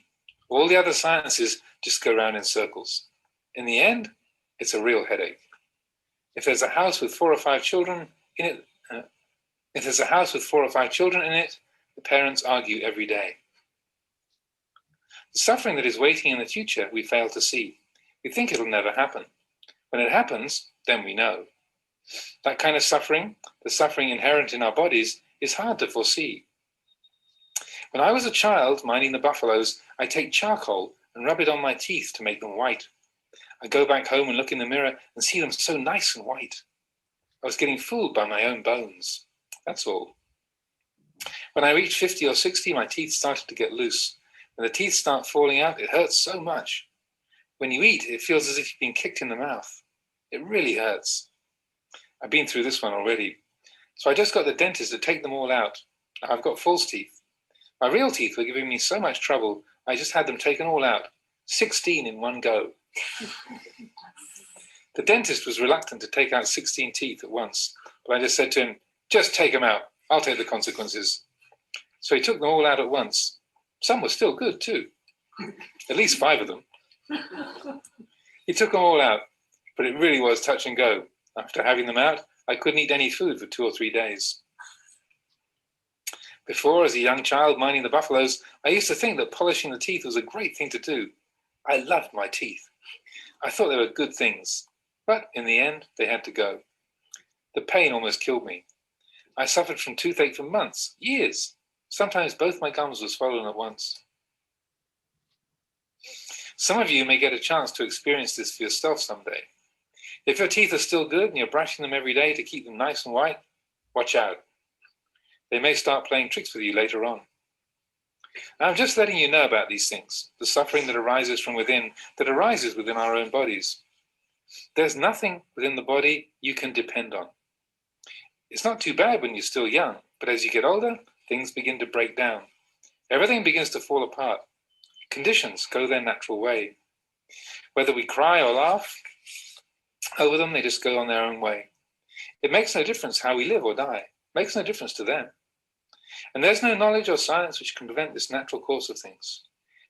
Speaker 3: All the other sciences just go round in circles. In the end, it's a real headache. If there's a house with 4 or 5 children in it, the parents argue every day. The suffering that is waiting in the future, we fail to see. We think it'll never happen. When it happens, then we know. That kind of suffering, the suffering inherent in our bodies, is hard to foresee. When I was a child minding the buffaloes, I take charcoal and rub it on my teeth to make them white. I go back home and look in the mirror and see them so nice and white. I was getting fooled by my own bones. That's all. When I reached 50 or 60, my teeth started to get loose. When the teeth start falling out, it hurts so much. When you eat, it feels as if you've been kicked in the mouth. It really hurts. I've been through this one already. So I just got the dentist to take them all out. Now I've got false teeth. My real teeth were giving me so much trouble, I just had them taken all out. 16 in one go. The dentist was reluctant to take out 16 teeth at once, but I just said to him, just take them out. I'll take the consequences. So he took them all out at once. Some were still good too. At least 5 of them. He took them all out, but it really was touch and go. After having them out, I couldn't eat any food for 2 or 3 days. Before, as a young child minding the buffaloes, I used to think that polishing the teeth was a great thing to do. I loved my teeth. I thought they were good things, but in the end, they had to go. The pain almost killed me. I suffered from toothache for months, years. Sometimes both my gums were swollen at once. Some of you may get a chance to experience this for yourself someday. If your teeth are still good and you're brushing them every day to keep them nice and white, watch out. They may start playing tricks with you later on. I'm just letting you know about these things, the suffering that arises from within, that arises within our own bodies. There's nothing within the body you can depend on. It's not too bad when you're still young, but as you get older, things begin to break down. Everything begins to fall apart. Conditions go their natural way. Whether we cry or laugh over them, they just go on their own way. It makes no difference how we live or die. It makes no difference to them. And there's no knowledge or science which can prevent this natural course of things.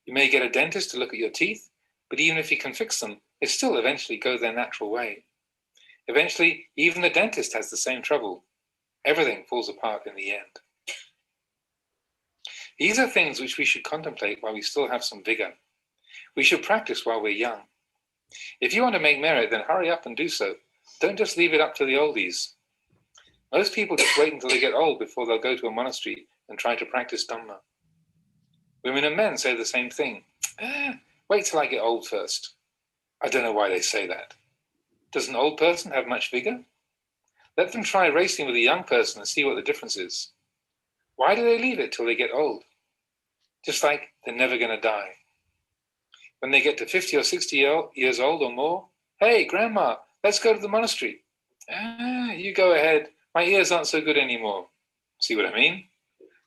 Speaker 3: You may get a dentist to look at your teeth, but even if he can fix them, they still eventually go their natural way. Eventually, even the dentist has the same trouble. Everything falls apart in the end. These are things which we should contemplate while we still have some vigor. We should practice while we're young. If you want to make merit, then hurry up and do so. Don't just leave it up to the oldies. Most people just wait until they get old before they'll go to a monastery and try to practice Dhamma. Women and men say the same thing. Wait till I get old first. I don't know why they say that. Does an old person have much vigor? Let them try racing with a young person and see what the difference is. Why do they leave it till they get old? Just like they're never going to die. When they get to 50 or 60 years old or more, hey, Grandma, let's go to the monastery. You go ahead. My ears aren't so good anymore. See what I mean?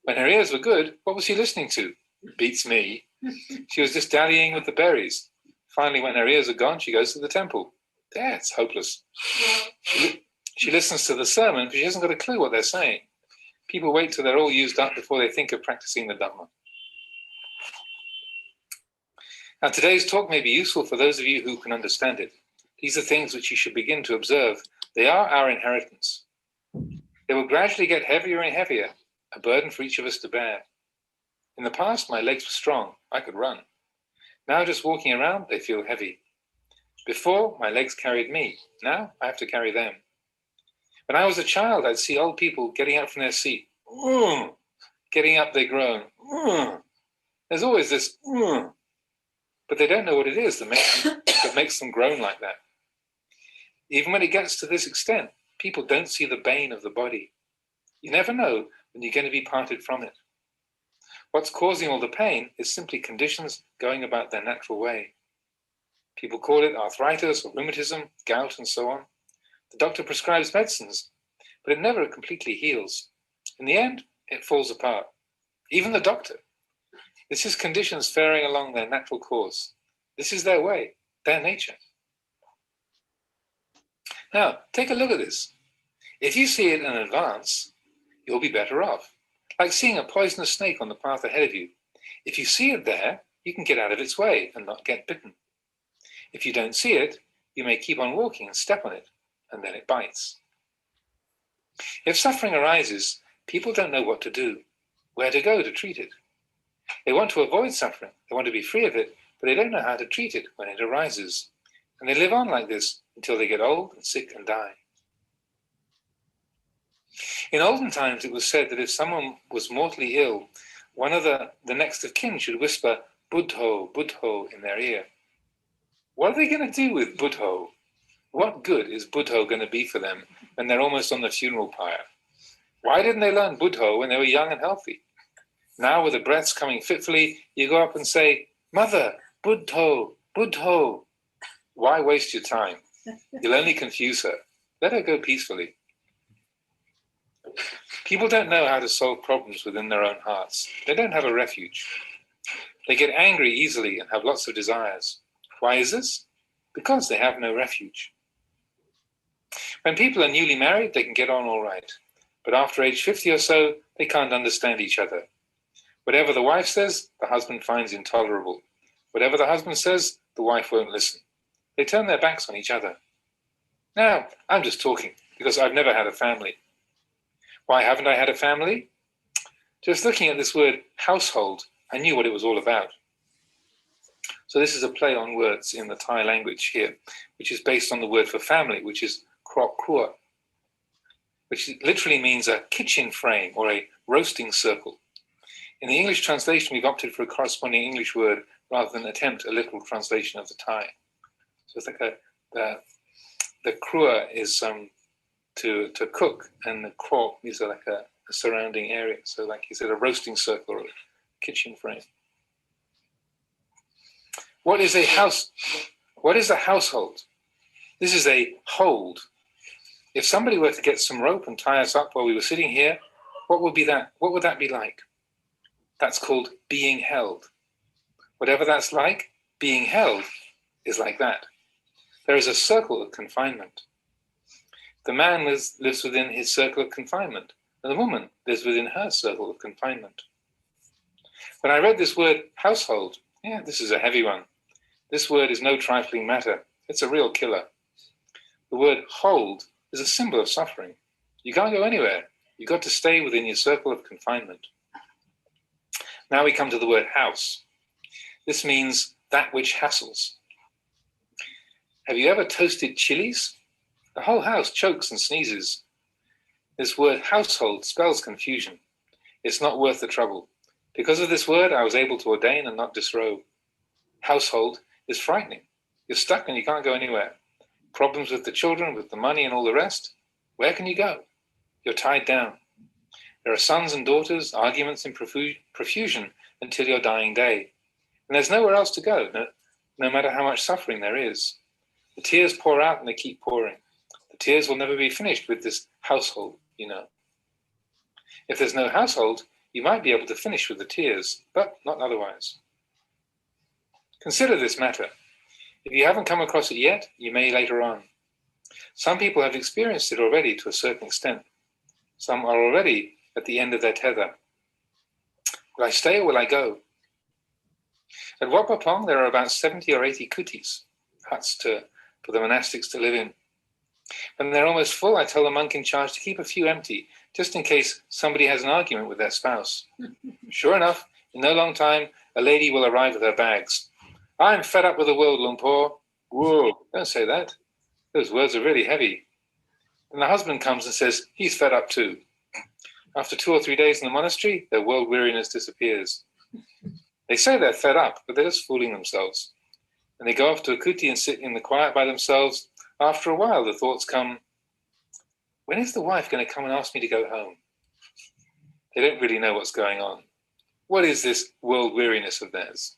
Speaker 3: When her ears were good, what was she listening to? Beats me. She was just dallying with the berries. Finally, when her ears are gone, she goes to the temple. It's hopeless. She listens to the sermon, but she hasn't got a clue what they're saying. People wait till they're all used up before they think of practicing the Dhamma. Now, today's talk may be useful for those of you who can understand it. These are things which you should begin to observe. They are our inheritance. They will gradually get heavier and heavier, a burden for each of us to bear. In the past, my legs were strong. I could run. Now, just walking around, they feel heavy. Before, my legs carried me. Now, I have to carry them. When I was a child, I'd see old people getting up from their seat. Getting up, they groan. There's always this, but they don't know what it is that makes them groan like that. Even when it gets to this extent, people don't see the bane of the body. You never know when you're going to be parted from it. What's causing all the pain is simply conditions going about their natural way. People call it arthritis or rheumatism, gout, and so on. The doctor prescribes medicines, but it never completely heals. In the end, it falls apart. Even the doctor. This is conditions faring along their natural course. This is their way, their nature. Now, take a look at this. If you see it in advance, you'll be better off. Like seeing a poisonous snake on the path ahead of you. If you see it there, you can get out of its way and not get bitten. If you don't see it, you may keep on walking and step on it, and then it bites. If suffering arises, people don't know what to do, where to go to treat it. They want to avoid suffering, they want to be free of it, but they don't know how to treat it when it arises. And they live on like this until they get old and sick and die. In olden times, it was said that if someone was mortally ill, one of the next of kin should whisper, "Buddho, Buddho," in their ear. What are they going to do with Buddho? What good is Buddho going to be for them when they're almost on the funeral pyre? Why didn't they learn Buddho when they were young and healthy? Now, with the breaths coming fitfully, you go up and say, "Mother, Buddho, Buddho." Why waste your time? You'll only confuse her. Let her go peacefully. People don't know how to solve problems within their own hearts. They don't have a refuge. They get angry easily and have lots of desires. Why is this? Because they have no refuge. When people are newly married, they can get on all right. But after age 50 or so, they can't understand each other. Whatever the wife says, the husband finds intolerable. Whatever the husband says, the wife won't listen. They turn their backs on each other. Now, I'm just talking because I've never had a family. Why haven't I had a family? Just looking at this word household, I knew what it was all about. So this is a play on words in the Thai language here, which is based on the word for family, which is krok krua, which literally means a kitchen frame or a roasting circle. In the English translation, we've opted for a corresponding English word rather than attempt a literal translation of the Thai. So it's like the krua is to cook, and the krok is like a surrounding area. So like you said, a roasting circle or a kitchen frame. What is a house? What is a household? This is a hold. If somebody were to get some rope and tie us up while we were sitting here, what would that be like? That's called being held. Whatever that's like, being held is like that. There is a circle of confinement. The man lives within his circle of confinement, and the woman lives within her circle of confinement. When I read this word household, this is a heavy one. This word is no trifling matter. It's a real killer. The word hold is a symbol of suffering. You can't go anywhere. You've got to stay within your circle of confinement. Now we come to the word house. This means that which hassles. Have you ever toasted chilies? The whole house chokes and sneezes. This word household spells confusion. It's not worth the trouble. Because of this word, I was able to ordain and not disrobe. Household is frightening. You're stuck and you can't go anywhere. Problems with the children, with the money and all the rest. Where can you go? You're tied down. There are sons and daughters, arguments in profusion until your dying day. And there's nowhere else to go, no matter how much suffering there is. The tears pour out and they keep pouring. The tears will never be finished with this household, you know. If there's no household, you might be able to finish with the tears, but not otherwise. Consider this matter. If you haven't come across it yet, you may later on. Some people have experienced it already to a certain extent. Some are already at the end of their tether. Will I stay or will I go? At Wat Pah Pong, there are about 70 or 80 kutis, huts for the monastics to live in. When they're almost full, I tell the monk in charge to keep a few empty, just in case somebody has an argument with their spouse. Sure enough, in no long time, a lady will arrive with her bags. I'm fed up with the world, Luang Por. Whoa, don't say that. Those words are really heavy. And the husband comes and says he's fed up too. After 2 or 3 days in the monastery, their world weariness disappears. They say they're fed up, but they're just fooling themselves. And they go off to a kuti and sit in the quiet by themselves. After a while, the thoughts come, when is the wife going to come and ask me to go home? They don't really know what's going on. What is this world weariness of theirs?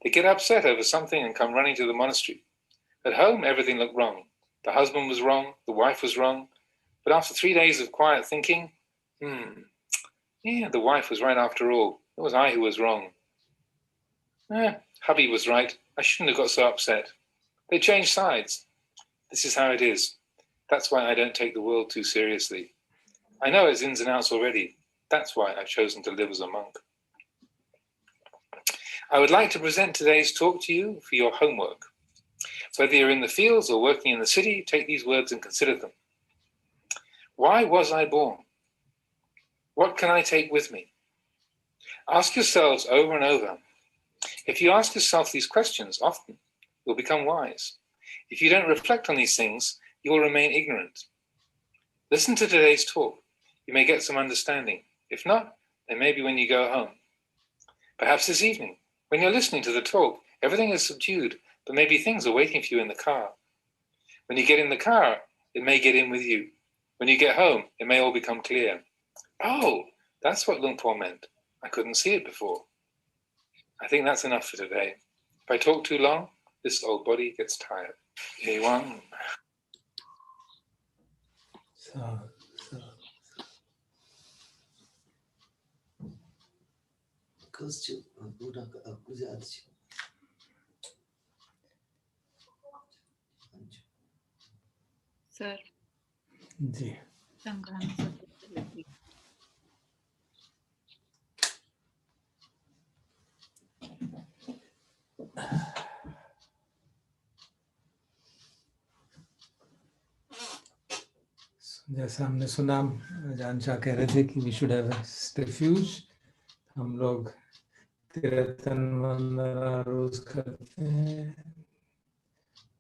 Speaker 3: They get upset over something and come running to the monastery. At home, everything looked wrong. The husband was wrong, the wife was wrong. But after 3 days of quiet thinking, the wife was right after all. It was I who was wrong. Hubby was right. I shouldn't have got so upset. They changed sides. This is how it is. That's why I don't take the world too seriously. I know its ins and outs already. That's why I've chosen to live as a monk. I would like to present today's talk to you for your homework. Whether you're in the fields or working in the city, take these words and consider them. Why was I born? What can I take with me? Ask yourselves over and over. If you ask yourself these questions often, you'll become wise. If you don't reflect on these things, you will remain ignorant. Listen to today's talk. You may get some understanding. If not, then maybe when you go home. Perhaps this evening, when you're listening to the talk, everything is subdued, but maybe things are waiting for you in the car. When you get in the car, it may get in with you. When you get home, it may all become clear. Oh, that's what Luang Por meant. I couldn't see it before. I think that's enough for today. If I talk too long, this old body gets tired. Anyone?
Speaker 1: Sir.
Speaker 2: जी
Speaker 1: संघानुसति।
Speaker 2: जैसा हमने सुना, अजान शाह कह रहे थे कि we should have refuse. हम लोग तीर्थन वंदना रोज करते हैं,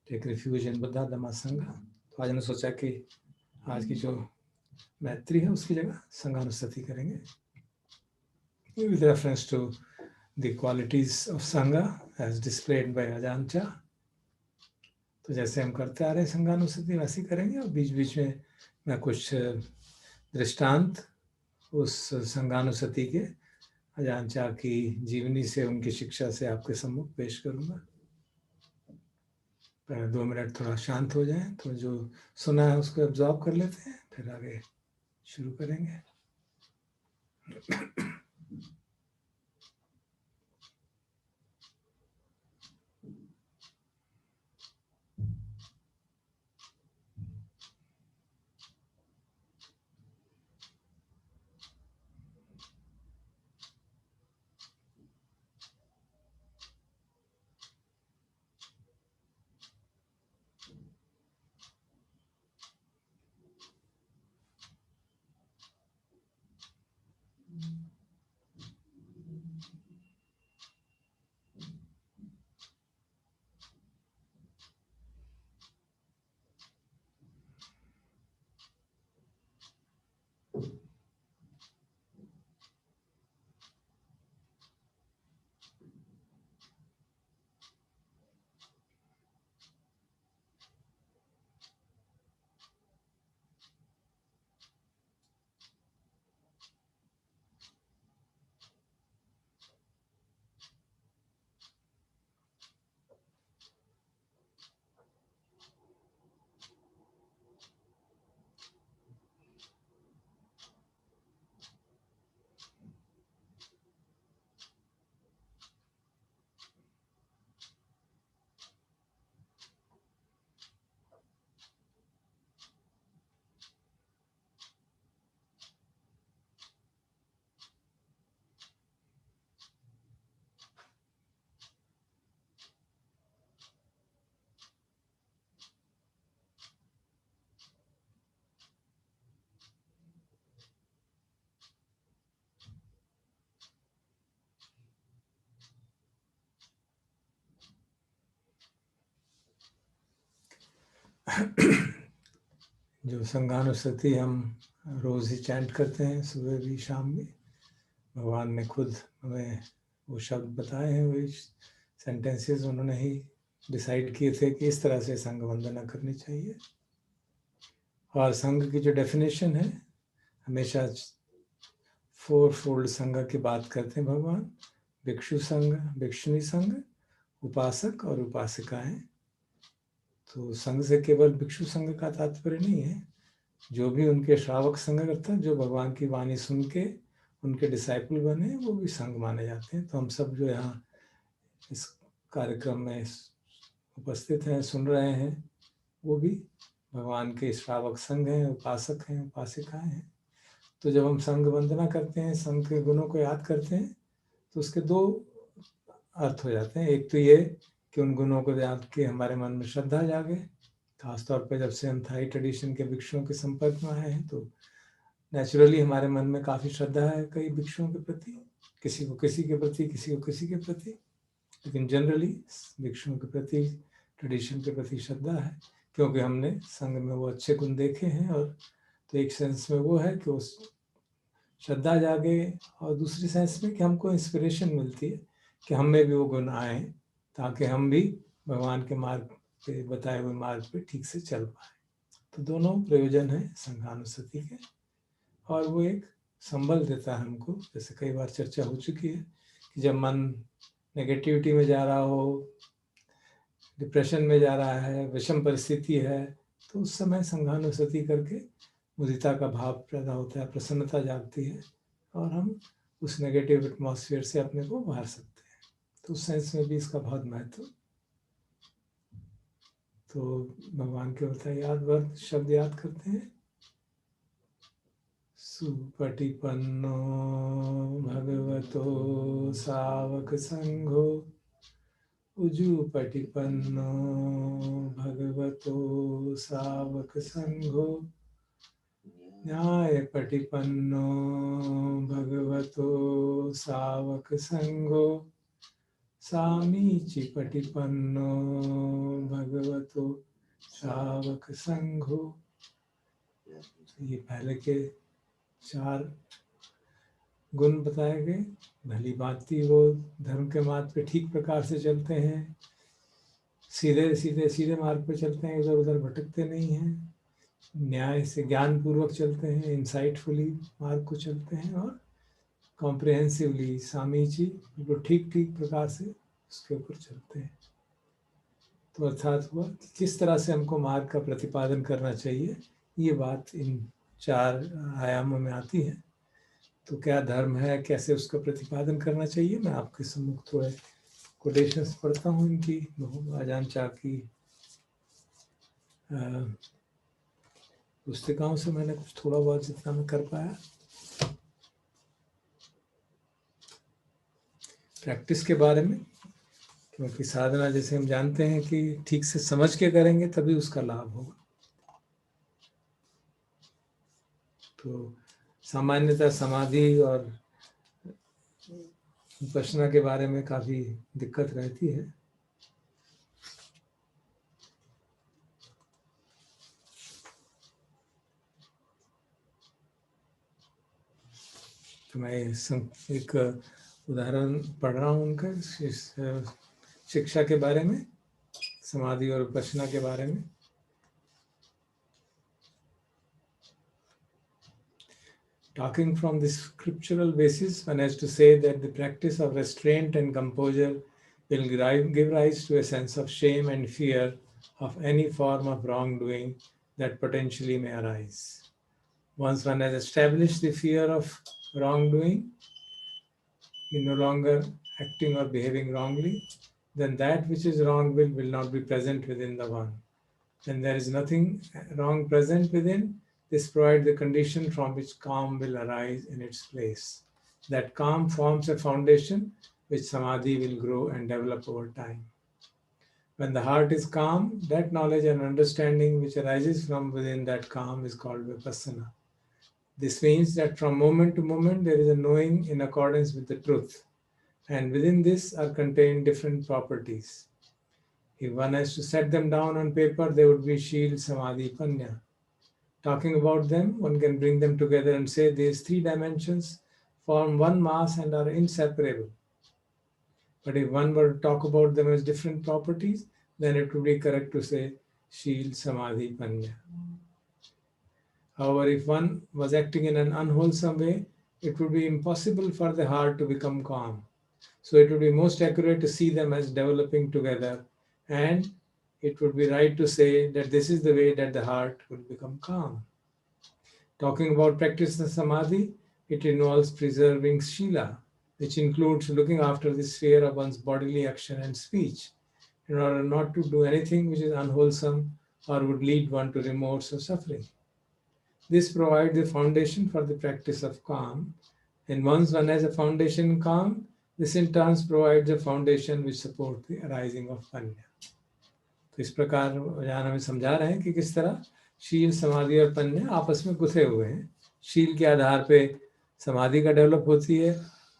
Speaker 2: टेक रिफ्यूज इन बुद्धा धम्मा संघ। तो आज हमने सोचा कि आज की जो मैत्री है उसकी जगह संघानुसति करेंगे, with reference to the qualities of Sangha as displayed by Ajahn Chah। तो जैसे हम करते आ रहे हैं संघानुसति वैसे ही करेंगे, और बीच बीच में मैं कुछ दृष्टांत उस संघानुसति के अजान चाह की जीवनी से, उनकी शिक्षा से आपके सम्मुख पेश करूंगा। 2 मिनट थोड़ा शांत हो जाएं, तो जो सुना है उसको एब्जॉर्ब कर लेते हैं, फिर आगे शुरू करेंगे। जो संघानुसति हम रोज ही चैंट करते हैं, सुबह भी शाम भी, भगवान ने खुद हमें वो शब्द बताए हैं, वही सेंटेंसेस उन्होंने ही डिसाइड किए थे कि इस तरह से संघ वंदना करनी चाहिए। और संघ की जो डेफिनेशन है, हमेशा 4 फोल्ड संघ की बात करते हैं भगवान। भिक्षु संघ, भिक्षुणी संघ, उपासक और उपासिकाएं। तो संघ से केवल भिक्षु संघ का तात्पर्य नहीं है, जो भी उनके श्रावक संघ करता है, जो भगवान की वाणी सुन के उनके डिसाइपल बने, वो भी संघ माने जाते हैं। तो हम सब जो यहाँ इस कार्यक्रम में उपस्थित हैं, सुन रहे हैं, वो भी भगवान के श्रावक संघ हैं, उपासक हैं, उपासिकाएं हैं। तो जब हम संघ वंदना करते हैं, संघ के गुणों को याद करते हैं, तो उसके 2 अर्थ हो जाते हैं। एक तो ये कि उन गुणों को याद के हमारे मन में श्रद्धा जागे, खासतौर पर जब से हम थाई ट्रेडिशन के भिक्षुओं के संपर्क में आए हैं, तो नेचुरली हमारे मन में काफ़ी श्रद्धा है कई भिक्षुओं के प्रति, किसी को किसी के प्रति, किसी को किसी के प्रति, लेकिन जनरली भिक्षुओं के प्रति, ट्रेडिशन के प्रति श्रद्धा है, क्योंकि हमने संघ में वो अच्छे गुण देखे हैं। और तो एक सेंस में वो है कि उस श्रद्धा जागे, और दूसरी सेंस में कि हमको इंस्पिरेशन मिलती है कि हम में भी वो गुण आए, ताकि हम भी भगवान के मार्ग पे, बताए हुए मार्ग पे ठीक से चल पाए। तो दोनों प्रयोजन हैं संघानुसति के, और वो एक संबल देता है हमको। जैसे कई बार चर्चा हो चुकी है कि जब मन नेगेटिविटी में जा रहा हो, डिप्रेशन में जा रहा है, विषम परिस्थिति है, तो उस समय संघानुसति करके मुदिता का भाव पैदा होता है, प्रसन्नता जागती है, और हम उस नेगेटिव एटमॉस्फेयर से अपने को बाहर सकते हैं। तो उस सेंस में भी इसका बहुत महत्व। तो भगवान के होता है याद वर्ड शब्द याद करते हैं, सुपटिपन्नो भगवतो सावक संघो उजुपटिपन्नो भगवतो सावक संघो न्यायपटिपन्नो भगवतो सावक संघो सामीचिपटिपन्नो भगवतो सावक संघो। ये पहले के 4 गुण बताए गए। भली भांति वो धर्म के मार्ग पे ठीक प्रकार से चलते हैं, सीधे मार्ग पे चलते हैं, इधर उधर भटकते नहीं हैं, न्याय से ज्ञान पूर्वक चलते हैं, इंसाइटफुली मार्ग को चलते हैं और कॉम्प्रिहेंसिवली सामीची बिल्कुल ठीक प्रकार से उसके ऊपर चलते हैं। तो अर्थात हुआ कि किस तरह से हमको मार्ग का प्रतिपादन करना चाहिए, ये बात इन 4 आयामों में आती है। तो क्या धर्म है, कैसे उसका प्रतिपादन करना चाहिए, मैं आपके सम्मुख थोड़े कोटेशंस पढ़ता हूँ इनकी, आजान चा की पुस्तिकाओं से मैंने कुछ थोड़ा बहुत जितना मैं कर पाया। प्रैक्टिस के बारे में, क्योंकि साधना जैसे हम जानते हैं कि ठीक से समझ के करेंगे तभी उसका लाभ होगा। तो सामान्यतः समाधि और विपश्यना के बारे में काफ़ी दिक्कत रहती है। तो मैं एक उदाहरण पढ़ रहा हूँ उनका शिक्षा के बारे में, समाधि और विपश्यना के बारे में। Talking from the scriptural basis, one has to say that the practice of restraint and composure will give rise to a sense of shame and fear of any form of wrongdoing that potentially may arise. Once one has established the fear of wrongdoing, in no longer acting or behaving wrongly, then that which is wrong will not be present within the one. When there is nothing wrong present within, this provides the condition from which calm will arise in its place. That calm forms a foundation which samadhi will grow and develop over time. When the heart is calm, that knowledge and understanding which arises from within that calm is called vipassana. This means that from moment to moment there is a knowing in accordance with the truth, and within this are contained different properties. If one has to set them down on paper, they would be Shil, Samadhi, Panya. Talking about them, one can bring them together and say these 3 dimensions form one mass and are inseparable. But if one were to talk about them as different properties, then it would be correct to say Shil, Samadhi, Panya. However, if one was acting in an unwholesome way, it would be impossible for the heart to become calm. So it would be most accurate to see them as developing together, and it would be right to say that this is the way that the heart will become calm. Talking about practice of samadhi, it involves preserving shila, which includes looking after the sphere of one's bodily action and speech, in order not to do anything which is unwholesome or would lead one to remorse or suffering. This provides the foundation for the practice of calm, and once one has a foundation in calm, this in turn provides a foundation which supports the arising of panya. तो इस प्रकार अजान हमें समझा रहे हैं कि किस तरह शील, समाधि और पन्या आपस में गुथे हुए हैं। शील के आधार पे समाधि का डेवलप होती है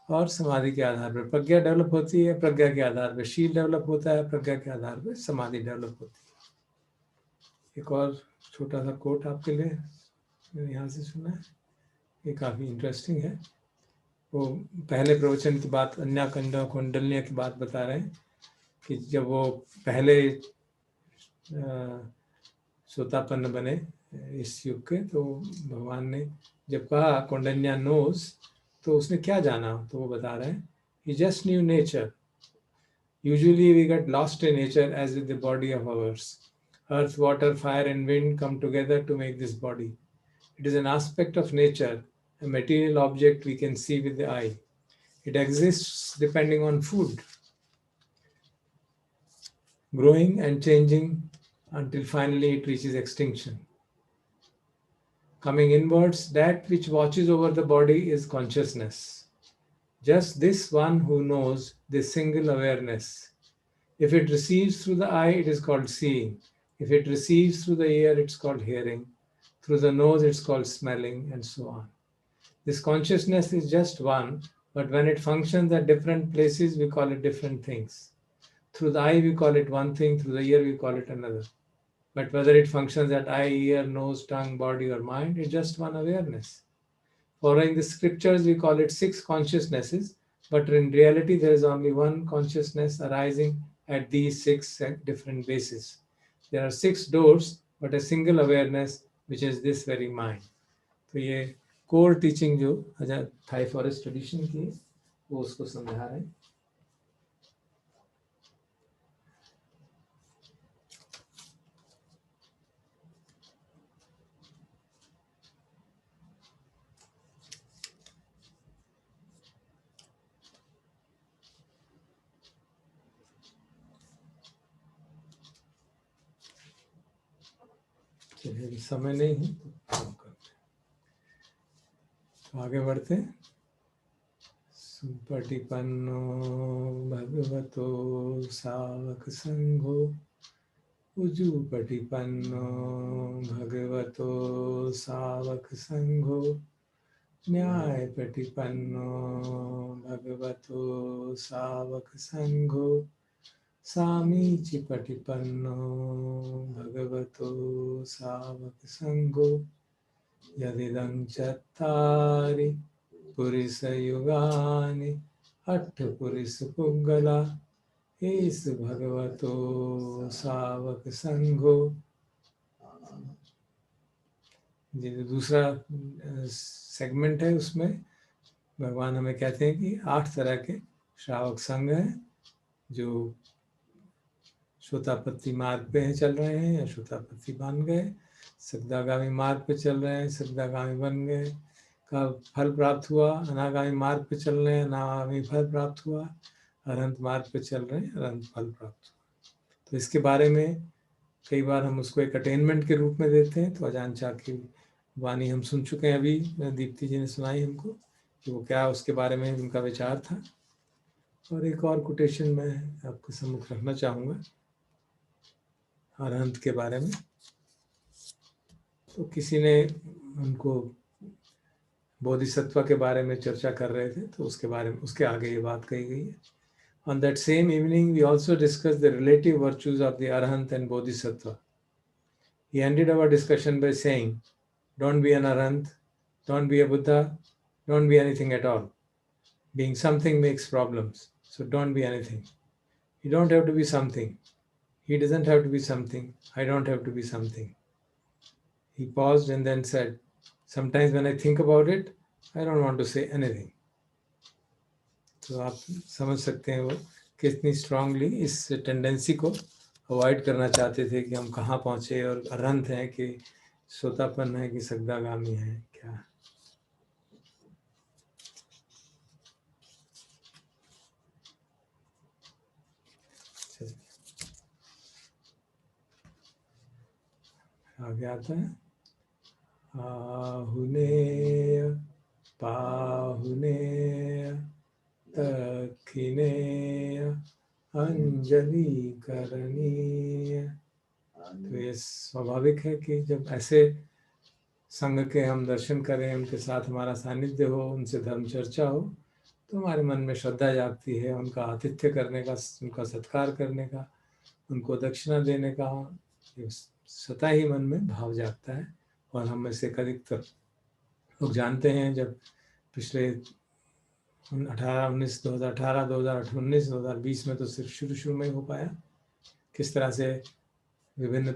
Speaker 2: और समाधि के आधार पर प्रज्ञा डेवलप होती है, प्रज्ञा के आधार पर शील डेवलप होता है, प्रज्ञा के आधार पर समाधि डेवलप होती है। एक और छोटा सा कोट आपके लिए यहाँ से सुना है, ये काफ़ी इंटरेस्टिंग है। वो पहले प्रवचन की बात, अन्या कंडा कुंडलिया की बात बता रहे हैं कि जब वो पहले सोतापन्न बने इस युग के, तो भगवान ने जब कहा कुंडलिया नोज, तो उसने क्या जाना, तो वो बता रहे हैं, he just knew nature. Usually we get lost in nature as with the body of ours. Earth, water, fire and wind come together to make this body. It is an aspect of nature, a material object we can see with the eye. It exists depending on food, growing and changing until finally it reaches extinction. Coming inwards, that which watches over the body is consciousness. Just this one who knows this single awareness. If it receives through the eye, it is called seeing. If it receives through the ear, it's called hearing. Through the nose, it's called smelling, and so on. This consciousness is just one, but when it functions at different places, we call it different things. Through the eye, we call it one thing. Through the ear, we call it another. But whether it functions at eye, ear, nose, tongue, body, or mind, it's just one awareness. Following the scriptures, we call it 6 consciousnesses, but in reality, there is only one consciousness arising at these 6 different bases. There are 6 doors, but a single awareness, which is this very mind. तो ये core teaching जो Ajay Thai forest tradition की वो उसको समझा रहे हैं. चलिए समय नहीं है तो आगे बढ़ते हैं. सुपटिपन्नो भगवतो सावक संघो उजुपटिपन्नो भगवतो सावक संघो न्यायपटिपन्नो भगवतो सावक संघो सामीचिपटिपन्नो भगवतो सावक संघो यदिदं चत्तारि पुरुषयुगानि अट्ठपुरुषपुग्गला एष भगवतो सावक संघो. जो दूसरा सेगमेंट है उसमें भगवान हमें कहते हैं कि 8 तरह के श्रावक संघ हैं जो श्रोतापत्ति मार्ग पे हैं, चल रहे हैं या श्रोतापत्ति बन गए, सगदागामी मार्ग पे चल रहे हैं, सगदागामी बन गए का फल प्राप्त हुआ, अनागामी मार्ग पे चल रहे हैं, अनागामी फल प्राप्त हुआ, अरहंत मार्ग पे चल रहे हैं, अरहंत फल प्राप्त हुआ. तो इसके बारे में कई बार हम उसको एक अटेनमेंट के रूप में देते हैं. तो अजान चाह की वाणी हम सुन चुके हैं, अभी दीप्ति जी ने सुनाई हमको कि वो क्या उसके बारे में उनका विचार था. और एक और कोटेशन मैं आपके सम्मुख रखना चाहूँगा अरहंत के बारे में. तो किसी ने उनको बोधिसत्व के बारे में चर्चा कर रहे थे, तो उसके बारे में उसके आगे ये बात कही गई है. On that same evening, we also discussed the relative virtues of the Arahant and Bodhisattva. He ended our discussion by saying, don't be an Arahant, don't be a Buddha, don't be anything at all. Being something makes problems, so don't be anything. You don't have to be something. He doesn't have to be something. I don't have to be something. He paused and then said, sometimes when I think about it, I don't want to say anything. तो आप समझ सकते हैं वो कितनी strongly इस tendency को avoid करना चाहते थे कि हम कहाँ पहुँचे और अरहंत हैं कि श्रोतापन है कि सगदागामी है क्या. आगे आता है आहुनेय पाहुनेय दक्षिणेय अंजलि करणीय. तो ये स्वाभाविक है कि जब ऐसे संघ के हम दर्शन करें, उनके साथ हमारा सानिध्य हो, उनसे धर्म चर्चा हो, तो हमारे मन में श्रद्धा जागती है. उनका आतिथ्य करने का, उनका सत्कार करने का, उनको दक्षिणा देने का स्वतः ही मन में भाव जागता है. और हम में से अधिकतर लोग जानते हैं जब पिछले 2018, 2019, 2020 में तो सिर्फ शुरू में हो पाया, किस तरह से विभिन्न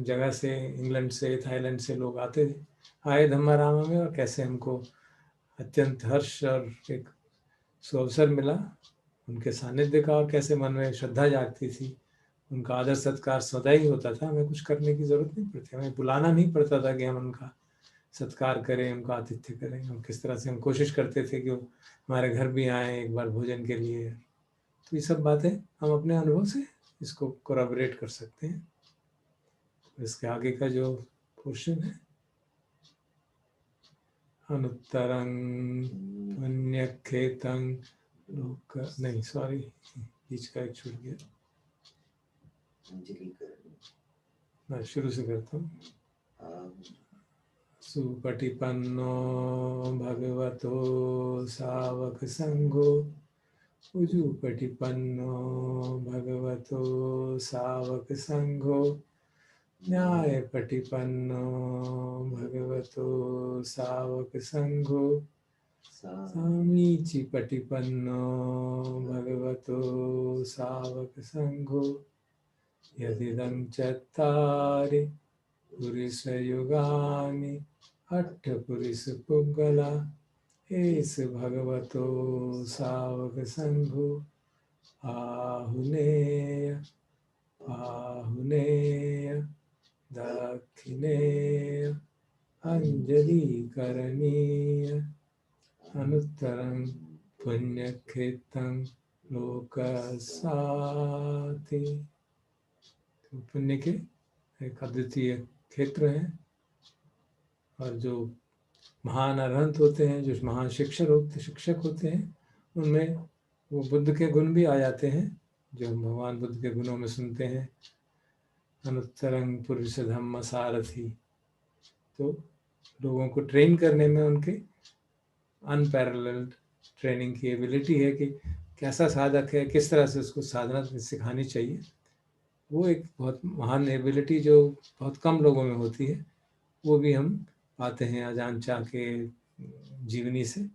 Speaker 2: जगह से, इंग्लैंड से, थाईलैंड से लोग आए धम्मारामा में, और कैसे हमको अत्यंत हर्ष और एक सुअवसर मिला उनके सानिध्य का, और कैसे मन में श्रद्धा जागती थी. उनका आदर सत्कार सदा ही होता था, हमें कुछ करने की ज़रूरत नहीं पड़ती, हमें बुलाना नहीं पड़ता था कि हम उनका सत्कार करें, उनका आतिथ्य करें. हम किस तरह से हम कोशिश करते थे कि वो हमारे घर भी आएँ एक बार भोजन के लिए. तो ये सब बातें हम अपने अनुभव से इसको कोरैबोरेट कर सकते हैं. इसके आगे का जो पोर्शन है अनुत्तरं पुण्यक्षेत्रं लोक नहीं सॉरी बीच का एक छूट गया मैं शुरू से करता हूँ सुपटिपन्नो भगवतो सावक संगो उजुपटिपन्नो भगवतो सावक संगो न्यायपटिपन्नो भगवतो सावक संगो समीचीपटिपन्नो भगवतो सावक संगो यदिदं चत्तारि पुरुषयुगानि अट्ठपुरुषपुग्गला एष भगवतो सावक संघो आहुनेय आहुनेय दक्षिणेय अंजलिकरणीय अनुत्तरं पुण्यक्षेत्रं लोकसाति। तो पुण्य के एक अद्वितीय क्षेत्र हैं और जो महान अरहंत होते हैं, जो महान शिक्षक होते हैं, उनमें वो बुद्ध के गुण भी आ जाते हैं जो हम भगवान बुद्ध के गुणों में सुनते हैं। अनुत्तरं पुरुष धम्म सारथी, तो लोगों को ट्रेन करने में उनके अनपैरेलल्ड ट्रेनिंग की एबिलिटी है कि कैसा साधक है, किस तरह से उसको साधना सिखानी चाहिए। वो एक बहुत महान एबिलिटी जो बहुत कम लोगों में होती है, वो भी हम पाते हैं अजान चा के जीवनी से।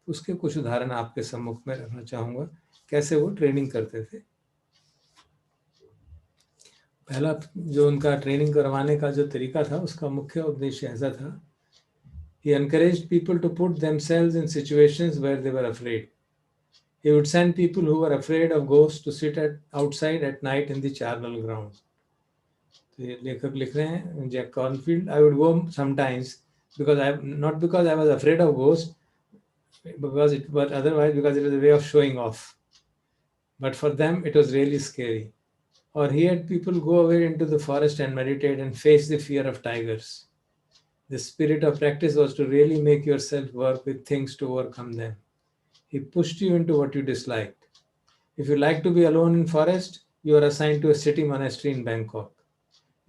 Speaker 2: उसके कुछ उदाहरण आपके सम्मुख में रखना चाहूँगा, कैसे वो ट्रेनिंग करते थे। पहला जो उनका ट्रेनिंग करवाने का जो तरीका था, उसका मुख्य उद्देश्य ऐसा था, he encouraged people to put themselves in situations where they were afraid. He would send people who were afraid of ghosts to sit outside at night in the charnel ground. तो ये लेखक लिख रहे हैं, Jack Kornfield, I would go sometimes not because I was afraid of ghosts, but otherwise because it was a way of showing off. But for them, it was really scary. Or he had people go away into the forest and meditate and face the fear of tigers. The spirit of practice was to really make yourself work with things to overcome them. He pushed you into what you disliked. If you like to be alone in forest, you are assigned to a city monastery in Bangkok.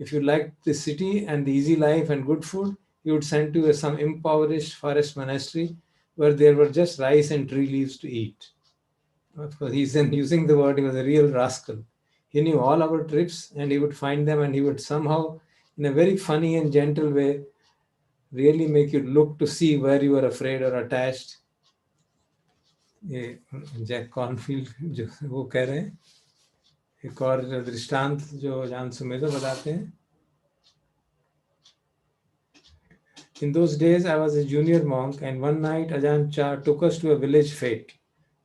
Speaker 2: If you liked the city and the easy life and good food, you would send to some impoverished forest monastery where there were just rice and tree leaves to eat. Of course, he's using the word, he was a real rascal. He knew all our trips and he would find them and he would somehow, in a very funny and gentle way, really make you look to see where you are afraid or attached. ये Jack cornfield जो वो कह रहे हैं। एक और दृष्टांत जो अजान सुमेधो बताते हैं। In those days, I was a junior monk, and one night Ajahn Chah took us to a village fete.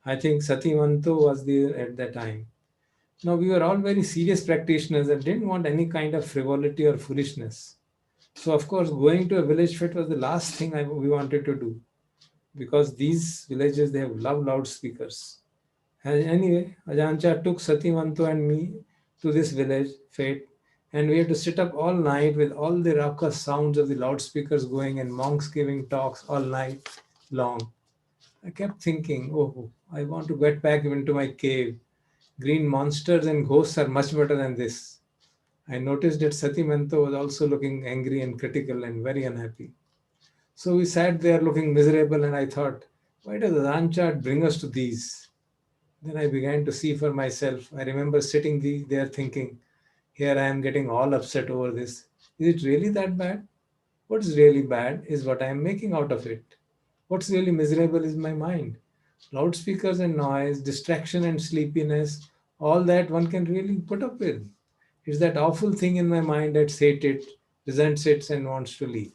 Speaker 2: I think Satimanto was there at that time. Now, we were all very serious practitioners and didn't want any kind of frivolity or foolishness. So, of course, going to a village fete was the last thing we wanted to do, because these villages, they have loudspeakers. And anyway, Ajahn Chah took Satimanto and me to this village fete, and we had to sit up all night with all the raucous sounds of the loudspeakers going and monks giving talks all night long. I kept thinking, oh, I want to get back into my cave. Green monsters and ghosts are much better than this. I noticed that Satimanto was also looking angry and critical and very unhappy. So we sat there looking miserable, and I thought, why does Ajahn Chah bring us to these? Then I began to see for myself. I remember sitting there thinking, here I am getting all upset over this. Is it really that bad? What is really bad is what I am making out of it. What's really miserable is my mind. Loudspeakers and noise, distraction and sleepiness, all that one can really put up with. It's that awful thing in my mind that hates it, resents it, and wants to leave.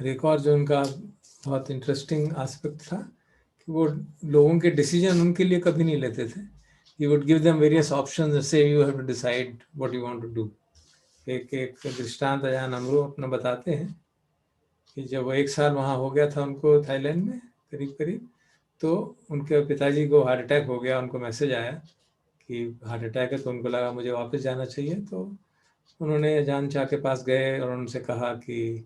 Speaker 2: एक और जो उनका बहुत interesting aspect था कि वो लोगों के डिसीजन उनके लिए कभी नहीं लेते थे. He would give them various options and say you have to decide what you want to do. एक दृष्टांत अजान अमरू अपना बताते हैं कि जब वो 1 साल वहाँ हो गया था उनको थाईलैंड में करीब, तो उनके पिताजी को हार्ट अटैक हो गया. उनको मैसेज आया कि हार्ट अटैक है, तो उनको लगा मुझे वापस जाना चाहिए। तो उन्होंने अजान शाह के पास गए और उनसे कहा कि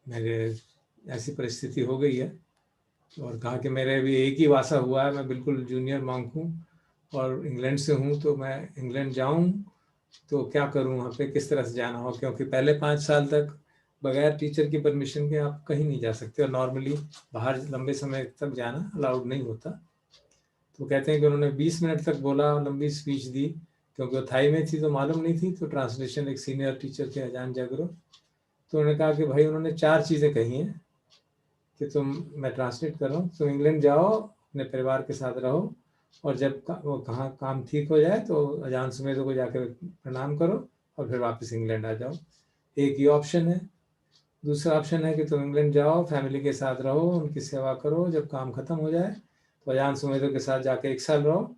Speaker 2: मेरे ऐसी परिस्थिति हो गई है, और कहा कि मेरे भी एक ही वासा हुआ है, मैं बिल्कुल जूनियर मॉन्क हूँ और इंग्लैंड से हूँ, तो मैं इंग्लैंड जाऊँ तो क्या करूँ, वहाँ पे किस तरह से जाना हो, क्योंकि पहले 5 साल तक बगैर टीचर की परमिशन के आप कहीं नहीं जा सकते, और नॉर्मली बाहर लंबे समय तक जाना अलाउड नहीं होता। तो कहते हैं कि उन्होंने 20 मिनट तक बोला, लंबी स्पीच दी, क्योंकि वो थाई में थी तो मालूम नहीं थी, तो ट्रांसलेशन एक सीनियर टीचर थे अजान जागरो, तो उन्होंने कहा कि भाई उन्होंने 4 चीज़ें कही हैं कि मैं ट्रांसलेट कर रहा हूँ, तुम इंग्लैंड जाओ, अपने परिवार के साथ रहो, और जब वो कहाँ काम ठीक हो जाए तो अजान सुमेधो को जाकर प्रणाम करो और फिर वापस इंग्लैंड आ जाओ। एक ये ऑप्शन है। दूसरा ऑप्शन है कि तुम इंग्लैंड जाओ, फैमिली के साथ रहो, उनकी सेवा करो, जब काम खत्म हो जाए तो अजान सुमेधो के साथ जाके 1 साल रहो,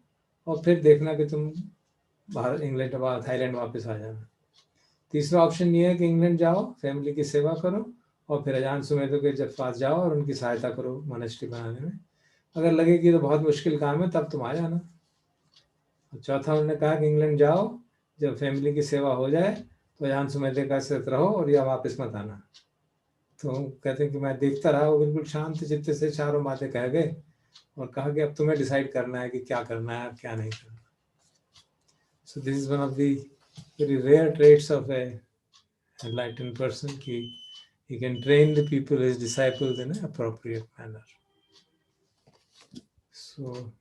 Speaker 2: और फिर देखना कि तुम बाहर इंग्लैंड थाईलैंड वापस आ जाना। तीसरा ऑप्शन ये है कि इंग्लैंड जाओ, फैमिली की सेवा करो, और फिर अजान सुमेधो के जब पास जाओ और उनकी सहायता करो मोनेस्ट्री बनाने में। अगर लगे कि तो बहुत मुश्किल काम है तब तुम आ जाना। और चौथा उन्होंने कहा कि इंग्लैंड जाओ, जब फैमिली की सेवा हो जाए तो अजान सुमेधो का साथ रहो और या वापस मत आना। तो कहते हैं कि मैं देखता रहा, वो बिल्कुल शांत चित्त से चारों बातें कह गए और कहा कि अब तुम्हें डिसाइड करना है कि क्या करना है, क्या नहीं करना। So this is one of the very rare traits of a enlightened person, कि he can train the people, his disciples, in an appropriate manner. So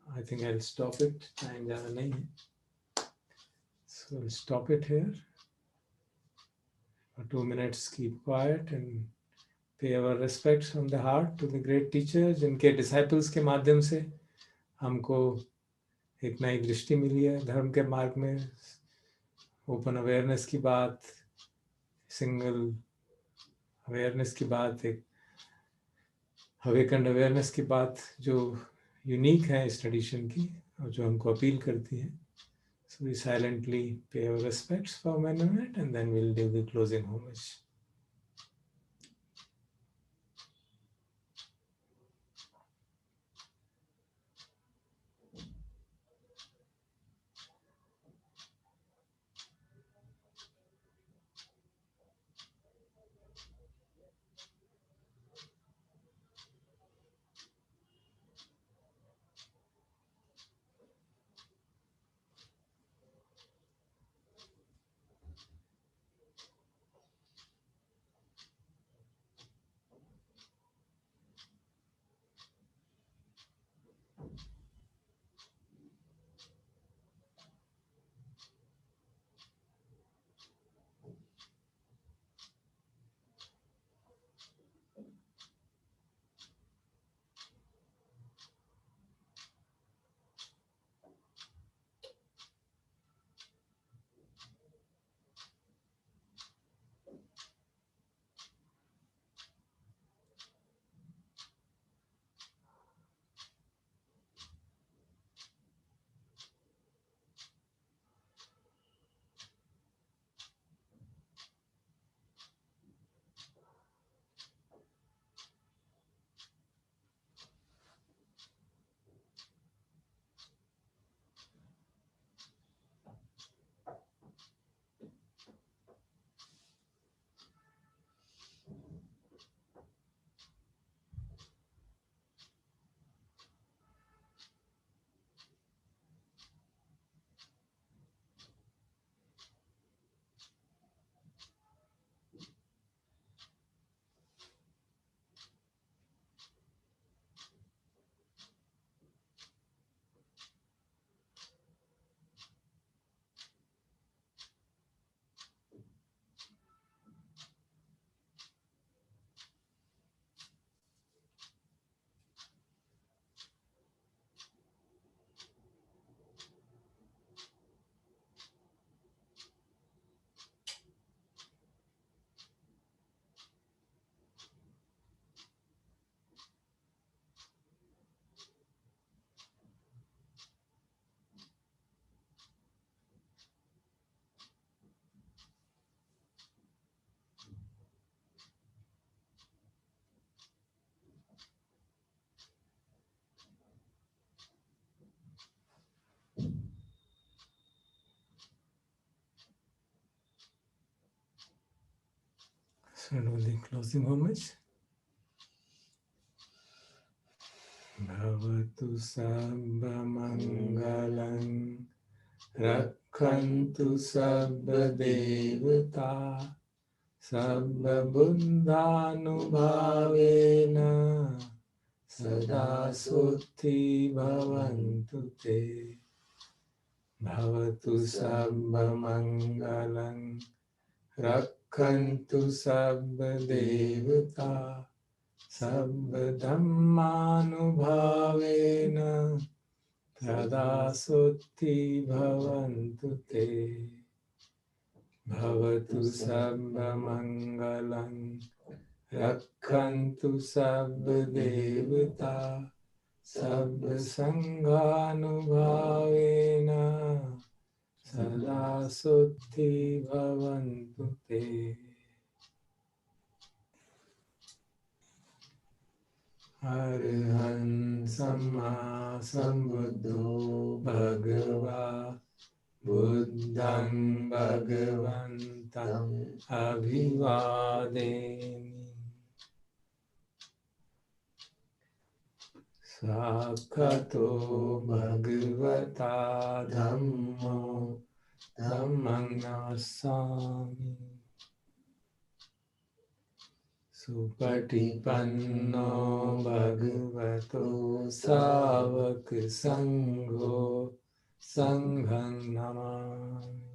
Speaker 2: I think I'll stop it. Time ज़्यादा नहीं है, so I'll stop it here. For 2 minutes, keep quiet and pay our respects from the heart to the great teachers, जिनके disciples के माध्यम से हमको एक नई दृष्टि मिली है धर्म के मार्ग में। ओपन अवेयरनेस की बात, सिंगल अवेयरनेस की बात, एक अवेकन्ड अवेयरनेस की बात जो यूनिक है इस ट्रेडिशन की और जो हमको अपील करती है। So we silently pay our respects for a minute and then we'll do the closing homage. And do the closing homage. Bhavatu sabba mangalam rakhantu sabba devata sabba buddhanubhavena sada sutti bhavantu te. Bhavatu sabba mangalam rakhantu sabba devata sabba dhammanubhavena sada sutti bhavantu te. Bhavatu sabba mangalam rakhantu sabba devata sabba sanghanubhavena sada sutti bhavantu te. Arahant Samma Sambuddho Bhagava Buddhang Bhagavantam Abhivademi. Sakato Bhagavata Dhammo Dhammang Nasami Supatipanno Bhagavato Savak Sangho Sanghang Namami.